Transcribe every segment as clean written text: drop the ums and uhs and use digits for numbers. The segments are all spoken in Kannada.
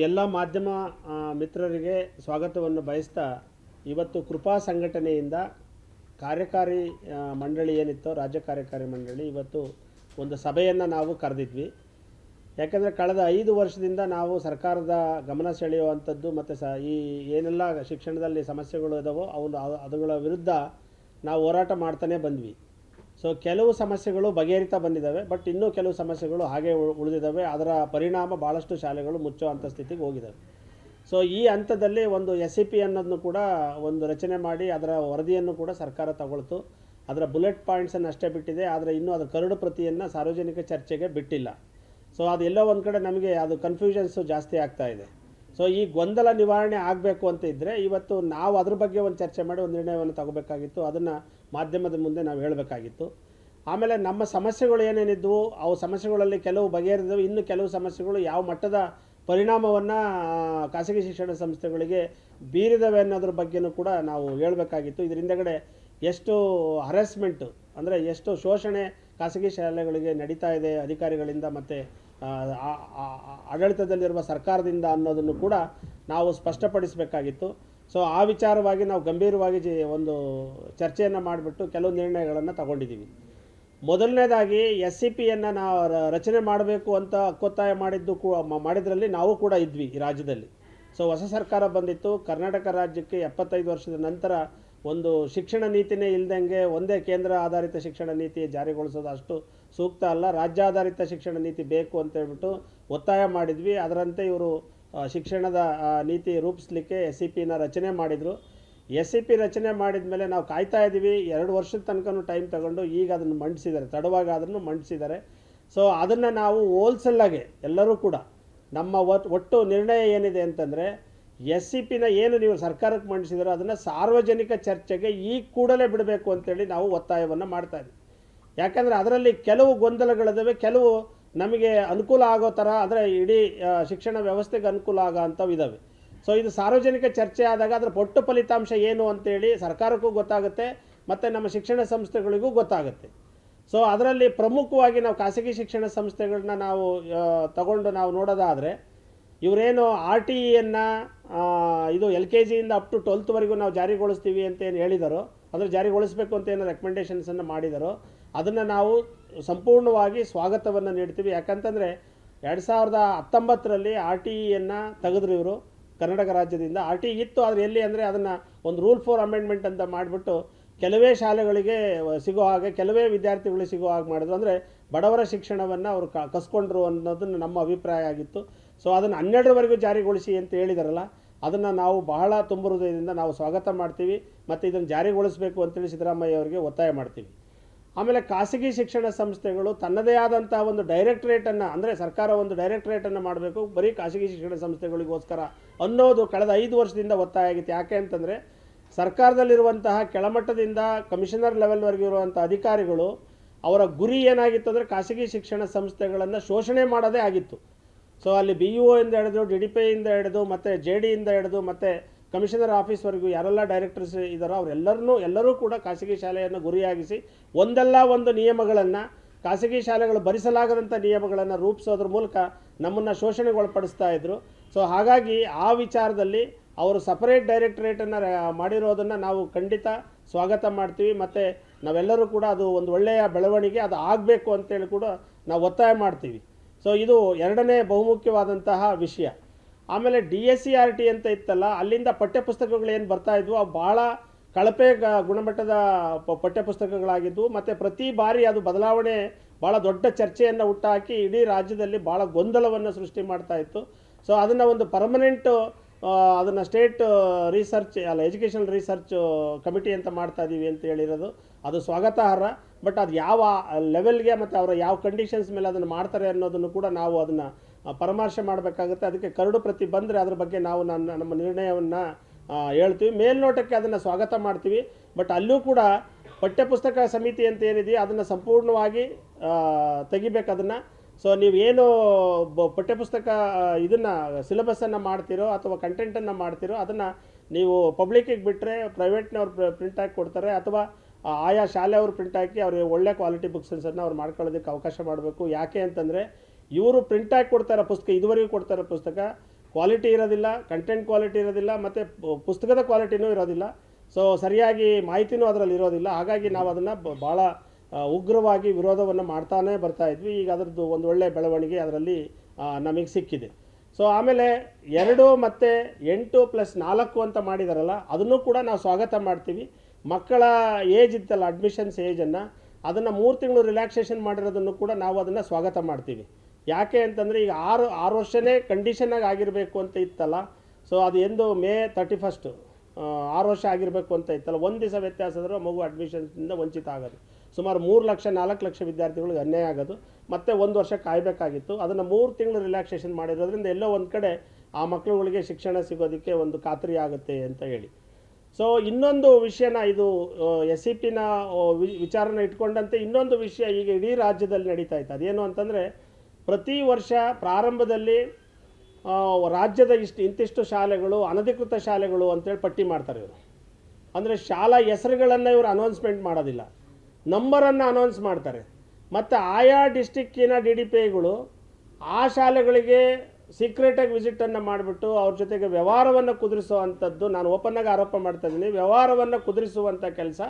ಎಲ್ಲ ಮಾಧ್ಯಮ ಮಿತ್ರರಿಗೆ ಸ್ವಾಗತವನ್ನು ಬಯಸ್ತಾ ಇವತ್ತು ಕೃಪಾ ಸಂಘಟನೆಯಿಂದ ಕಾರ್ಯಕಾರಿ ಮಂಡಳಿ ಏನಿತ್ತು ರಾಜ್ಯ ಕಾರ್ಯಕಾರಿ ಮಂಡಳಿ ಇವತ್ತು ಒಂದು ಸಭೆಯನ್ನು ನಾವು ಕರೆದಿದ್ವಿ. ಯಾಕೆಂದರೆ ಕಳೆದ 5 ವರ್ಷದಿಂದ ನಾವು ಸರ್ಕಾರದ ಗಮನ ಸೆಳೆಯುವಂಥದ್ದು ಮತ್ತು ಈ ಏನೆಲ್ಲ ಶಿಕ್ಷಣದಲ್ಲಿ ಸಮಸ್ಯೆಗಳು ಇದಾವೋ ಅವುಗಳ ವಿರುದ್ಧ ನಾವು ಹೋರಾಟ ಮಾಡ್ತಾನೆ ಬಂದ್ವಿ. ಸೊ ಕೆಲವು ಸಮಸ್ಯೆಗಳು ಬಗೆಹರಿತಾ ಬಂದಿದ್ದಾವೆ, ಬಟ್ ಇನ್ನೂ ಕೆಲವು ಸಮಸ್ಯೆಗಳು ಹಾಗೆ ಉಳಿದಿದ್ದಾವೆ. ಅದರ ಪರಿಣಾಮ ಭಾಳಷ್ಟು ಶಾಲೆಗಳು ಮುಚ್ಚುವಂಥ ಸ್ಥಿತಿಗೆ ಹೋಗಿದ್ದಾವೆ. ಸೊ ಈ ಹಂತದಲ್ಲಿ ಒಂದು SEP ಅನ್ನೋದನ್ನು ಕೂಡ ಒಂದು ರಚನೆ ಮಾಡಿ ಅದರ ವರದಿಯನ್ನು ಕೂಡ ಸರ್ಕಾರ ತಗೊಳ್ತು. ಅದರ ಬುಲೆಟ್ ಪಾಯಿಂಟ್ಸನ್ನು ಅಷ್ಟೇ ಬಿಟ್ಟಿದೆ, ಆದರೆ ಇನ್ನೂ ಅದರ ಕರಡು ಪ್ರತಿಯನ್ನು ಸಾರ್ವಜನಿಕ ಚರ್ಚೆಗೆ ಬಿಟ್ಟಿಲ್ಲ. ಸೊ ಅದೆಲ್ಲೋ ಒಂದು ಕಡೆ ನಮಗೆ ಅದು ಕನ್ಫ್ಯೂಷನ್ಸು ಜಾಸ್ತಿ ಆಗ್ತಾ ಇದೆ. ಸೊ ಈ ಗೊಂದಲ ನಿವಾರಣೆ ಆಗಬೇಕು ಅಂತ ಇದ್ದರೆ ಇವತ್ತು ನಾವು ಅದ್ರ ಬಗ್ಗೆ ಒಂದು ಚರ್ಚೆ ಮಾಡಿ ಒಂದು ನಿರ್ಣಯವನ್ನು ತಗೋಬೇಕಾಗಿತ್ತು. ಅದನ್ನು ಮಾಧ್ಯಮದ ಮುಂದೆ ನಾವು ಹೇಳಬೇಕಾಗಿತ್ತು. ಆಮೇಲೆ ನಮ್ಮ ಸಮಸ್ಯೆಗಳು ಏನೇನಿದ್ವು, ಅವು ಸಮಸ್ಯೆಗಳಲ್ಲಿ ಕೆಲವು ಬಗೆಹರಿದವು, ಇನ್ನು ಕೆಲವು ಸಮಸ್ಯೆಗಳು ಯಾವ ಮಟ್ಟದ ಪರಿಣಾಮವನ್ನು ಖಾಸಗಿ ಶಿಕ್ಷಣ ಸಂಸ್ಥೆಗಳಿಗೆ ಬೀರಿದವೆ ಅನ್ನೋದ್ರ ಬಗ್ಗೆಯೂ ಕೂಡ ನಾವು ಹೇಳಬೇಕಾಗಿತ್ತು. ಇದರಿಂದಗಡೆ ಎಷ್ಟು ಹರಾಸ್ಮೆಂಟು ಅಂದರೆ ಎಷ್ಟು ಶೋಷಣೆ ಖಾಸಗಿ ಶಾಲೆಗಳಿಗೆ ನಡೀತಾ ಇದೆ ಅಧಿಕಾರಿಗಳಿಂದ ಮತ್ತು ಆಡಳಿತದಲ್ಲಿರುವ ಸರ್ಕಾರದಿಂದ ಅನ್ನೋದನ್ನು ಕೂಡ ನಾವು ಸ್ಪಷ್ಟಪಡಿಸಬೇಕಾಗಿತ್ತು. ಸೊ ಆ ವಿಚಾರವಾಗಿ ನಾವು ಗಂಭೀರವಾಗಿ ಒಂದು ಚರ್ಚೆಯನ್ನು ಮಾಡಿಬಿಟ್ಟು ಕೆಲವು ನಿರ್ಣಯಗಳನ್ನು ತಗೊಂಡಿದ್ದೀವಿ. ಮೊದಲನೇದಾಗಿ SEPಯನ್ನು ನಾವು ರಚನೆ ಮಾಡಬೇಕು ಅಂತ ಒತ್ತಾಯ ಮಾಡಿದ್ರಲ್ಲಿ ನಾವು ಕೂಡ ಇದ್ವಿ ಈ ರಾಜ್ಯದಲ್ಲಿ. ಸೊ ಹೊಸ ಸರ್ಕಾರ ಬಂದಿತ್ತು. ಕರ್ನಾಟಕ ರಾಜ್ಯಕ್ಕೆ 75 ವರ್ಷದ ನಂತರ ಒಂದು ಶಿಕ್ಷಣ ನೀತಿನೇ ಇಲ್ದಂಗೆ ಒಂದೇ ಕೇಂದ್ರ ಆಧಾರಿತ ಶಿಕ್ಷಣ ನೀತಿ ಜಾರಿಗೊಳಿಸೋದು ಅಷ್ಟು ಸೂಕ್ತ ಅಲ್ಲ, ರಾಜ್ಯಾಧಾರಿತ ಶಿಕ್ಷಣ ನೀತಿ ಬೇಕು ಅಂತ ಹೇಳ್ಬಿಟ್ಟು ಒತ್ತಾಯ ಮಾಡಿದ್ವಿ. ಅದರಂತೆ ಇವರು ಶಿಕ್ಷಣದ ನೀತಿ ರೂಪಿಸಲಿಕ್ಕೆ SEPನ ರಚನೆ ಮಾಡಿದರು. SEP ರಚನೆ ಮಾಡಿದ ಮೇಲೆ ನಾವು ಕಾಯ್ತಾ ಇದ್ದೀವಿ. 2 ವರ್ಷದ ತನಕ ಟೈಮ್ ತಗೊಂಡು ಈಗ ಅದನ್ನು ಮಂಡಿಸಿದ್ದಾರೆ, ತಡವಾಗಿ ಅದನ್ನು ಮಂಡಿಸಿದ್ದಾರೆ. ಸೊ ಅದನ್ನು ನಾವು ಹೋಲ್ಸೆಲ್ಲಾಗೆ ಎಲ್ಲರೂ ಕೂಡ ನಮ್ಮ ಒಟ್ಟು ನಿರ್ಣಯ ಏನಿದೆ ಅಂತಂದರೆ SEPನ ಏನು ನೀವು ಸರ್ಕಾರಕ್ಕೆ ಮಂಡಿಸಿದಾರೋ ಅದನ್ನು ಸಾರ್ವಜನಿಕ ಚರ್ಚೆಗೆ ಈ ಕೂಡಲೇ ಬಿಡಬೇಕು ಅಂತೇಳಿ ನಾವು ಒತ್ತಾಯವನ್ನು ಮಾಡ್ತಾಯಿದ್ವಿ. ಯಾಕಂದರೆ ಅದರಲ್ಲಿ ಕೆಲವು ಗೊಂದಲಗಳಿದ್ದಾವೆ, ಕೆಲವು ನಮಗೆ ಅನುಕೂಲ ಆಗೋ ಥರ ಅಂದರೆ ಇಡೀ ಶಿಕ್ಷಣ ವ್ಯವಸ್ಥೆಗೆ ಅನುಕೂಲ ಆಗೋ ಅಂಥವು ಇದ್ದಾವೆ. ಸೊ ಇದು ಸಾರ್ವಜನಿಕ ಚರ್ಚೆ ಆದಾಗ ಅದರ ಒಟ್ಟು ಫಲಿತಾಂಶ ಏನು ಅಂತೇಳಿ ಸರ್ಕಾರಕ್ಕೂ ಗೊತ್ತಾಗುತ್ತೆ ಮತ್ತು ನಮ್ಮ ಶಿಕ್ಷಣ ಸಂಸ್ಥೆಗಳಿಗೂ ಗೊತ್ತಾಗುತ್ತೆ. ಸೊ ಅದರಲ್ಲಿ ಪ್ರಮುಖವಾಗಿ ನಾವು ಖಾಸಗಿ ಶಿಕ್ಷಣ ಸಂಸ್ಥೆಗಳನ್ನ ನಾವು ತಗೊಂಡು ನಾವು ನೋಡೋದಾದರೆ ಇವರೇನು RTEಯನ್ನು ಇದು LKGಯಿಂದ ಅಪ್ ಟು 12th ನಾವು ಜಾರಿಗೊಳಿಸ್ತೀವಿ ಅಂತ ಏನು ಹೇಳಿದಾರೋ, ಅಂದರೆ ಜಾರಿಗೊಳಿಸಬೇಕು ಅಂತ ಏನು ರೆಕಮೆಂಡೇಷನ್ಸನ್ನು ಮಾಡಿದಾರೋ ಅದನ್ನು ನಾವು ಸಂಪೂರ್ಣವಾಗಿ ಸ್ವಾಗತವನ್ನು ನೀಡ್ತೀವಿ. ಯಾಕಂತಂದರೆ 2019ರಲ್ಲಿ RTEಯನ್ನು ತೆಗೆದ್ರು ಇವರು ಕರ್ನಾಟಕ ರಾಜ್ಯದಿಂದ. RTE ಇತ್ತು, ಆದರೆ ಎಲ್ಲಿ ಅಂದರೆ ಅದನ್ನು ಒಂದು ರೂಲ್ ಫಾರ್ ಅಮೆಂಡ್ಮೆಂಟ್ ಅಂತ ಮಾಡಿಬಿಟ್ಟು ಕೆಲವೇ ಶಾಲೆಗಳಿಗೆ ಸಿಗೋ ಹಾಗೆ ಕೆಲವೇ ವಿದ್ಯಾರ್ಥಿಗಳಿಗೆ ಸಿಗೋ ಹಾಗೆ ಮಾಡಿದ್ರು. ಅಂದರೆ ಬಡವರ ಶಿಕ್ಷಣವನ್ನು ಅವರು ಕಸ್ಕೊಂಡ್ರು ಅನ್ನೋದನ್ನು ನಮ್ಮ ಅಭಿಪ್ರಾಯ ಆಗಿತ್ತು. ಸೊ ಅದನ್ನು 12ರವರೆಗೂ ಜಾರಿಗೊಳಿಸಿ ಅಂತ ಹೇಳಿದಾರಲ್ಲ, ಅದನ್ನು ನಾವು ಬಹಳ ತುಂಬ ಹೃದಯದಿಂದ ನಾವು ಸ್ವಾಗತ ಮಾಡ್ತೀವಿ ಮತ್ತು ಇದನ್ನು ಜಾರಿಗೊಳಿಸಬೇಕು ಅಂತೇಳಿ ಸಿದ್ದರಾಮಯ್ಯ ಅವರಿಗೆ ಒತ್ತಾಯ ಮಾಡ್ತೀವಿ. ಆಮೇಲೆ ಖಾಸಗಿ ಶಿಕ್ಷಣ ಸಂಸ್ಥೆಗಳು ತನ್ನದೇ ಆದಂಥ ಒಂದು ಡೈರೆಕ್ಟ್ರೇಟನ್ನು ಅಂದರೆ ಸರ್ಕಾರ ಒಂದು ಡೈರೆಕ್ಟ್ರೇಟನ್ನು ಮಾಡಬೇಕು ಬರೀ ಖಾಸಗಿ ಶಿಕ್ಷಣ ಸಂಸ್ಥೆಗಳಿಗೋಸ್ಕರ ಅನ್ನೋದು ಕಳೆದ 5 ವರ್ಷದಿಂದ ಒತ್ತಾಯ ಆಗಿತ್ತು. ಯಾಕೆ ಅಂತಂದರೆ ಸರ್ಕಾರದಲ್ಲಿರುವಂತಹ ಕೆಳಮಟ್ಟದಿಂದ ಕಮಿಷನರ್ ಲೆವೆಲ್ವರೆಗೂ ಇರುವಂಥ ಅಧಿಕಾರಿಗಳು ಅವರ ಗುರಿ ಏನಾಗಿತ್ತು ಅಂದರೆ ಖಾಸಗಿ ಶಿಕ್ಷಣ ಸಂಸ್ಥೆಗಳನ್ನು ಶೋಷಣೆ ಮಾಡೋದೇ ಆಗಿತ್ತು. ಸೊ ಅಲ್ಲಿ BEO ಇಂದ ಹಿಡಿದು DDPI ಇಂದ ಹಿಡಿದು ಮತ್ತು JDಯಿಂದ ಹಿಡಿದು ಮತ್ತು ಕಮಿಷನರ್ ಆಫೀಸ್ವರೆಗೂ ಯಾರೆಲ್ಲ ಡೈರೆಕ್ಟರ್ಸ್ ಇದ್ದಾರೋ ಎಲ್ಲರೂ ಕೂಡ ಖಾಸಗಿ ಶಾಲೆಯನ್ನು ಗುರಿಯಾಗಿಸಿ ಒಂದಲ್ಲ ಒಂದು ನಿಯಮಗಳನ್ನು ಖಾಸಗಿ ಶಾಲೆಗಳು ಭರಿಸಲಾಗದಂಥ ನಿಯಮಗಳನ್ನು ರೂಪಿಸೋದ್ರ ಮೂಲಕ ನಮ್ಮನ್ನು ಶೋಷಣೆಗೊಳಪಡಿಸ್ತಾ ಇದ್ದರು. ಸೊ ಹಾಗಾಗಿ ಆ ವಿಚಾರದಲ್ಲಿ ಅವರು ಸಪರೇಟ್ ಡೈರೆಕ್ಟರೇಟನ್ನು ಮಾಡಿರೋದನ್ನು ನಾವು ಖಂಡಿತ ಸ್ವಾಗತ ಮಾಡ್ತೀವಿ ಮತ್ತು ನಾವೆಲ್ಲರೂ ಕೂಡ ಅದು ಒಂದು ಒಳ್ಳೆಯ ಬೆಳವಣಿಗೆ, ಅದು ಆಗಬೇಕು ಅಂತೇಳಿ ಕೂಡ ನಾವು ಒತ್ತಾಯ ಮಾಡ್ತೀವಿ. ಸೊ ಇದು ಎರಡನೇ ಬಹುಮುಖ್ಯವಾದಂತಹ ವಿಷಯ. ಆಮೇಲೆ DSCRT ಅಂತ ಇತ್ತಲ್ಲ, ಅಲ್ಲಿಂದ ಪಠ್ಯಪುಸ್ತಕಗಳು ಏನು ಬರ್ತಾಯಿದ್ವು ಅವು ಭಾಳ ಕಳಪೆ ಗುಣಮಟ್ಟದ ಪಠ್ಯಪುಸ್ತಕಗಳಾಗಿದ್ವು ಮತ್ತು ಪ್ರತಿ ಬಾರಿ ಅದು ಬದಲಾವಣೆ ಭಾಳ ದೊಡ್ಡ ಚರ್ಚೆಯನ್ನು ಹುಟ್ಟಾಕಿ ಇಡೀ ರಾಜ್ಯದಲ್ಲಿ ಭಾಳ ಗೊಂದಲವನ್ನು ಸೃಷ್ಟಿ ಮಾಡ್ತಾಯಿತ್ತು. ಸೊ ಅದನ್ನು ಒಂದು ಪರ್ಮನೆಂಟ್ ಅದನ್ನು ಸ್ಟೇಟ್ ಎಜುಕೇಷನಲ್ ರಿಸರ್ಚ್ ಕಮಿಟಿ ಅಂತ ಮಾಡ್ತಾಯಿದ್ದೀವಿ ಅಂತ ಹೇಳಿರೋದು ಅದು ಸ್ವಾಗತಾರ್ಹ. ಬಟ್ ಅದು ಯಾವ ಲೆವೆಲ್ಗೆ ಮತ್ತು ಅವರ ಯಾವ ಕಂಡೀಷನ್ಸ್ ಮೇಲೆ ಅದನ್ನು ಮಾಡ್ತಾರೆ ಅನ್ನೋದನ್ನು ಕೂಡ ನಾವು ಅದನ್ನು ಪರಾಮರ್ಶೆ ಮಾಡಬೇಕಾಗುತ್ತೆ. ಅದಕ್ಕೆ ಕರಡು ಪ್ರತಿ ಬಂದರೆ ಅದ್ರ ಬಗ್ಗೆ ನಾವು ನಮ್ಮ ನಿರ್ಣಯವನ್ನು ಹೇಳ್ತೀವಿ. ಮೇಲ್ನೋಟಕ್ಕೆ ಅದನ್ನು ಸ್ವಾಗತ ಮಾಡ್ತೀವಿ, ಬಟ್ ಅಲ್ಲೂ ಕೂಡ ಪಠ್ಯಪುಸ್ತಕ ಸಮಿತಿ ಅಂತ ಏನಿದೆಯೋ ಅದನ್ನು ಸಂಪೂರ್ಣವಾಗಿ ತೆಗಿಬೇಕು ಅದನ್ನು. ಸೊ ನೀವೇನು ಪಠ್ಯಪುಸ್ತಕ ಇದನ್ನು ಸಿಲೆಬಸ್ಸನ್ನು ಮಾಡ್ತೀರೋ ಅಥವಾ ಕಂಟೆಂಟನ್ನು ಮಾಡ್ತೀರೋ ಅದನ್ನು ನೀವು ಪಬ್ಲಿಕ್ಕಿಗೆ ಬಿಟ್ಟರೆ ಪ್ರೈವೇಟ್ನವ್ರು ಪ್ರಿಂಟ್ ಹಾಕಿ ಕೊಡ್ತಾರೆ ಅಥವಾ ಆಯಾ ಶಾಲೆಯವರು ಪ್ರಿಂಟ್ ಹಾಕಿ ಅವ್ರಿಗೆ ಒಳ್ಳೆ ಕ್ವಾಲಿಟಿ ಬುಕ್ಸನ್ನು ಅವ್ರು ಮಾಡ್ಕೊಳ್ಳೋದಕ್ಕೆ ಅವಕಾಶ ಮಾಡಬೇಕು. ಯಾಕೆ ಅಂತಂದರೆ ಇವರು ಪ್ರಿಂಟ್ ಹಾಕಿ ಕೊಡ್ತಾರೆ ಪುಸ್ತಕ, ಇದುವರೆಗೂ ಕೊಡ್ತಾರೆ ಪುಸ್ತಕ ಕ್ವಾಲಿಟಿ ಇರೋದಿಲ್ಲ, ಕಂಟೆಂಟ್ ಕ್ವಾಲಿಟಿ ಇರೋದಿಲ್ಲ, ಮತ್ತು ಪುಸ್ತಕದ ಕ್ವಾಲಿಟಿನೂ ಇರೋದಿಲ್ಲ. ಸೊ ಸರಿಯಾಗಿ ಮಾಹಿತಿನೂ ಅದರಲ್ಲಿ ಇರೋದಿಲ್ಲ. ಹಾಗಾಗಿ ನಾವು ಅದನ್ನು ಭಾಳ ಉಗ್ರವಾಗಿ ವಿರೋಧವನ್ನು ಮಾಡ್ತಾನೇ ಬರ್ತಾ ಇದ್ವಿ. ಈಗ ಅದರದ್ದು ಒಂದು ಒಳ್ಳೆಯ ಬೆಳವಣಿಗೆ ಅದರಲ್ಲಿ ನಮಗೆ ಸಿಕ್ಕಿದೆ. ಸೊ ಆಮೇಲೆ 2 ಮತ್ತು 8+4 ಅಂತ ಮಾಡಿದಾರಲ್ಲ, ಅದನ್ನು ಕೂಡ ನಾವು ಸ್ವಾಗತ ಮಾಡ್ತೀವಿ. ಮಕ್ಕಳ ಏಜ್ ಇತ್ತಲ್ಲ, ಅಡ್ಮಿಷನ್ಸ್ ಏಜನ್ನು, ಅದನ್ನು 3 ತಿಂಗಳು ರಿಲ್ಯಾಕ್ಸೇಷನ್ ಮಾಡಿರೋದನ್ನು ಕೂಡ ನಾವು ಅದನ್ನು ಸ್ವಾಗತ ಮಾಡ್ತೀವಿ. ಯಾಕೆ ಅಂತಂದರೆ ಈಗ 6 ವರ್ಷನೇ ಕಂಡೀಷನ್ನಾಗಿ ಆಗಿರಬೇಕು ಅಂತ ಇತ್ತಲ್ಲ. ಸೊ ಅದು ಎಂದು May 31 6 ವರ್ಷ ಆಗಿರಬೇಕು ಅಂತ ಇತ್ತಲ್ಲ. ಒಂದು ದಿವಸ ವ್ಯತ್ಯಾಸ ಆದರೂ ಮಗು ಅಡ್ಮಿಷನ್ಸಿಂದ ವಂಚಿತ ಆಗೋದು. ಸುಮಾರು 3 ಲಕ್ಷ 4 ಲಕ್ಷ ವಿದ್ಯಾರ್ಥಿಗಳಿಗೆ ಅನ್ಯಾಯ ಆಗೋದು. ಮತ್ತೆ 1 ವರ್ಷ ಕಾಯಬೇಕಾಗಿತ್ತು. ಅದನ್ನು 3 ತಿಂಗಳು ರಿಲ್ಯಾಕ್ಸೇಷನ್ ಮಾಡಿರೋದ್ರಿಂದ ಎಲ್ಲೋ ಒಂದು ಕಡೆ ಆ ಮಕ್ಕಳುಗಳಿಗೆ ಶಿಕ್ಷಣ ಸಿಗೋದಕ್ಕೆ ಒಂದು ಖಾತ್ರಿ ಆಗುತ್ತೆ ಅಂತ ಹೇಳಿ. ಸೊ ಇನ್ನೊಂದು ವಿಷಯನ, ಇದು SCPನ ವಿಚಾರನ ಇಟ್ಕೊಂಡಂತೆ ಇನ್ನೊಂದು ವಿಷಯ ಈಗ ಇಡೀ ರಾಜ್ಯದಲ್ಲಿ ನಡೀತಾ ಇತ್ತು. ಅದೇನು ಅಂತಂದರೆ, ಪ್ರತಿ ವರ್ಷ ಪ್ರಾರಂಭದಲ್ಲಿ ರಾಜ್ಯದ ಇಂತಿಷ್ಟು ಶಾಲೆಗಳು ಅನಧಿಕೃತ ಶಾಲೆಗಳು ಅಂತೇಳಿ ಪಟ್ಟಿ ಮಾಡ್ತಾರೆ ಇವರು. ಅಂದರೆ ಶಾಲಾ ಹೆಸರುಗಳನ್ನು ಇವರು ಅನೌನ್ಸ್ಮೆಂಟ್ ಮಾಡೋದಿಲ್ಲ, ನಂಬರನ್ನು ಅನೌನ್ಸ್ ಮಾಡ್ತಾರೆ. ಮತ್ತು ಆಯಾ ಡಿಸ್ಟಿಕ್ಕಿನ DDPIಗಳು ಆ ಶಾಲೆಗಳಿಗೆ ಸೀಕ್ರೆಟಾಗಿ ವಿಸಿಟನ್ನು ಮಾಡಿಬಿಟ್ಟು ಅವ್ರ ಜೊತೆಗೆ ವ್ಯವಹಾರವನ್ನು ಕುದುರಿಸುವಂಥದ್ದು, ನಾನು ಓಪನ್ನಾಗಿ ಆರೋಪ ಮಾಡ್ತಾ ಇದ್ದೀನಿ, ವ್ಯವಹಾರವನ್ನು ಕುದುರಿಸುವಂಥ ಕೆಲಸ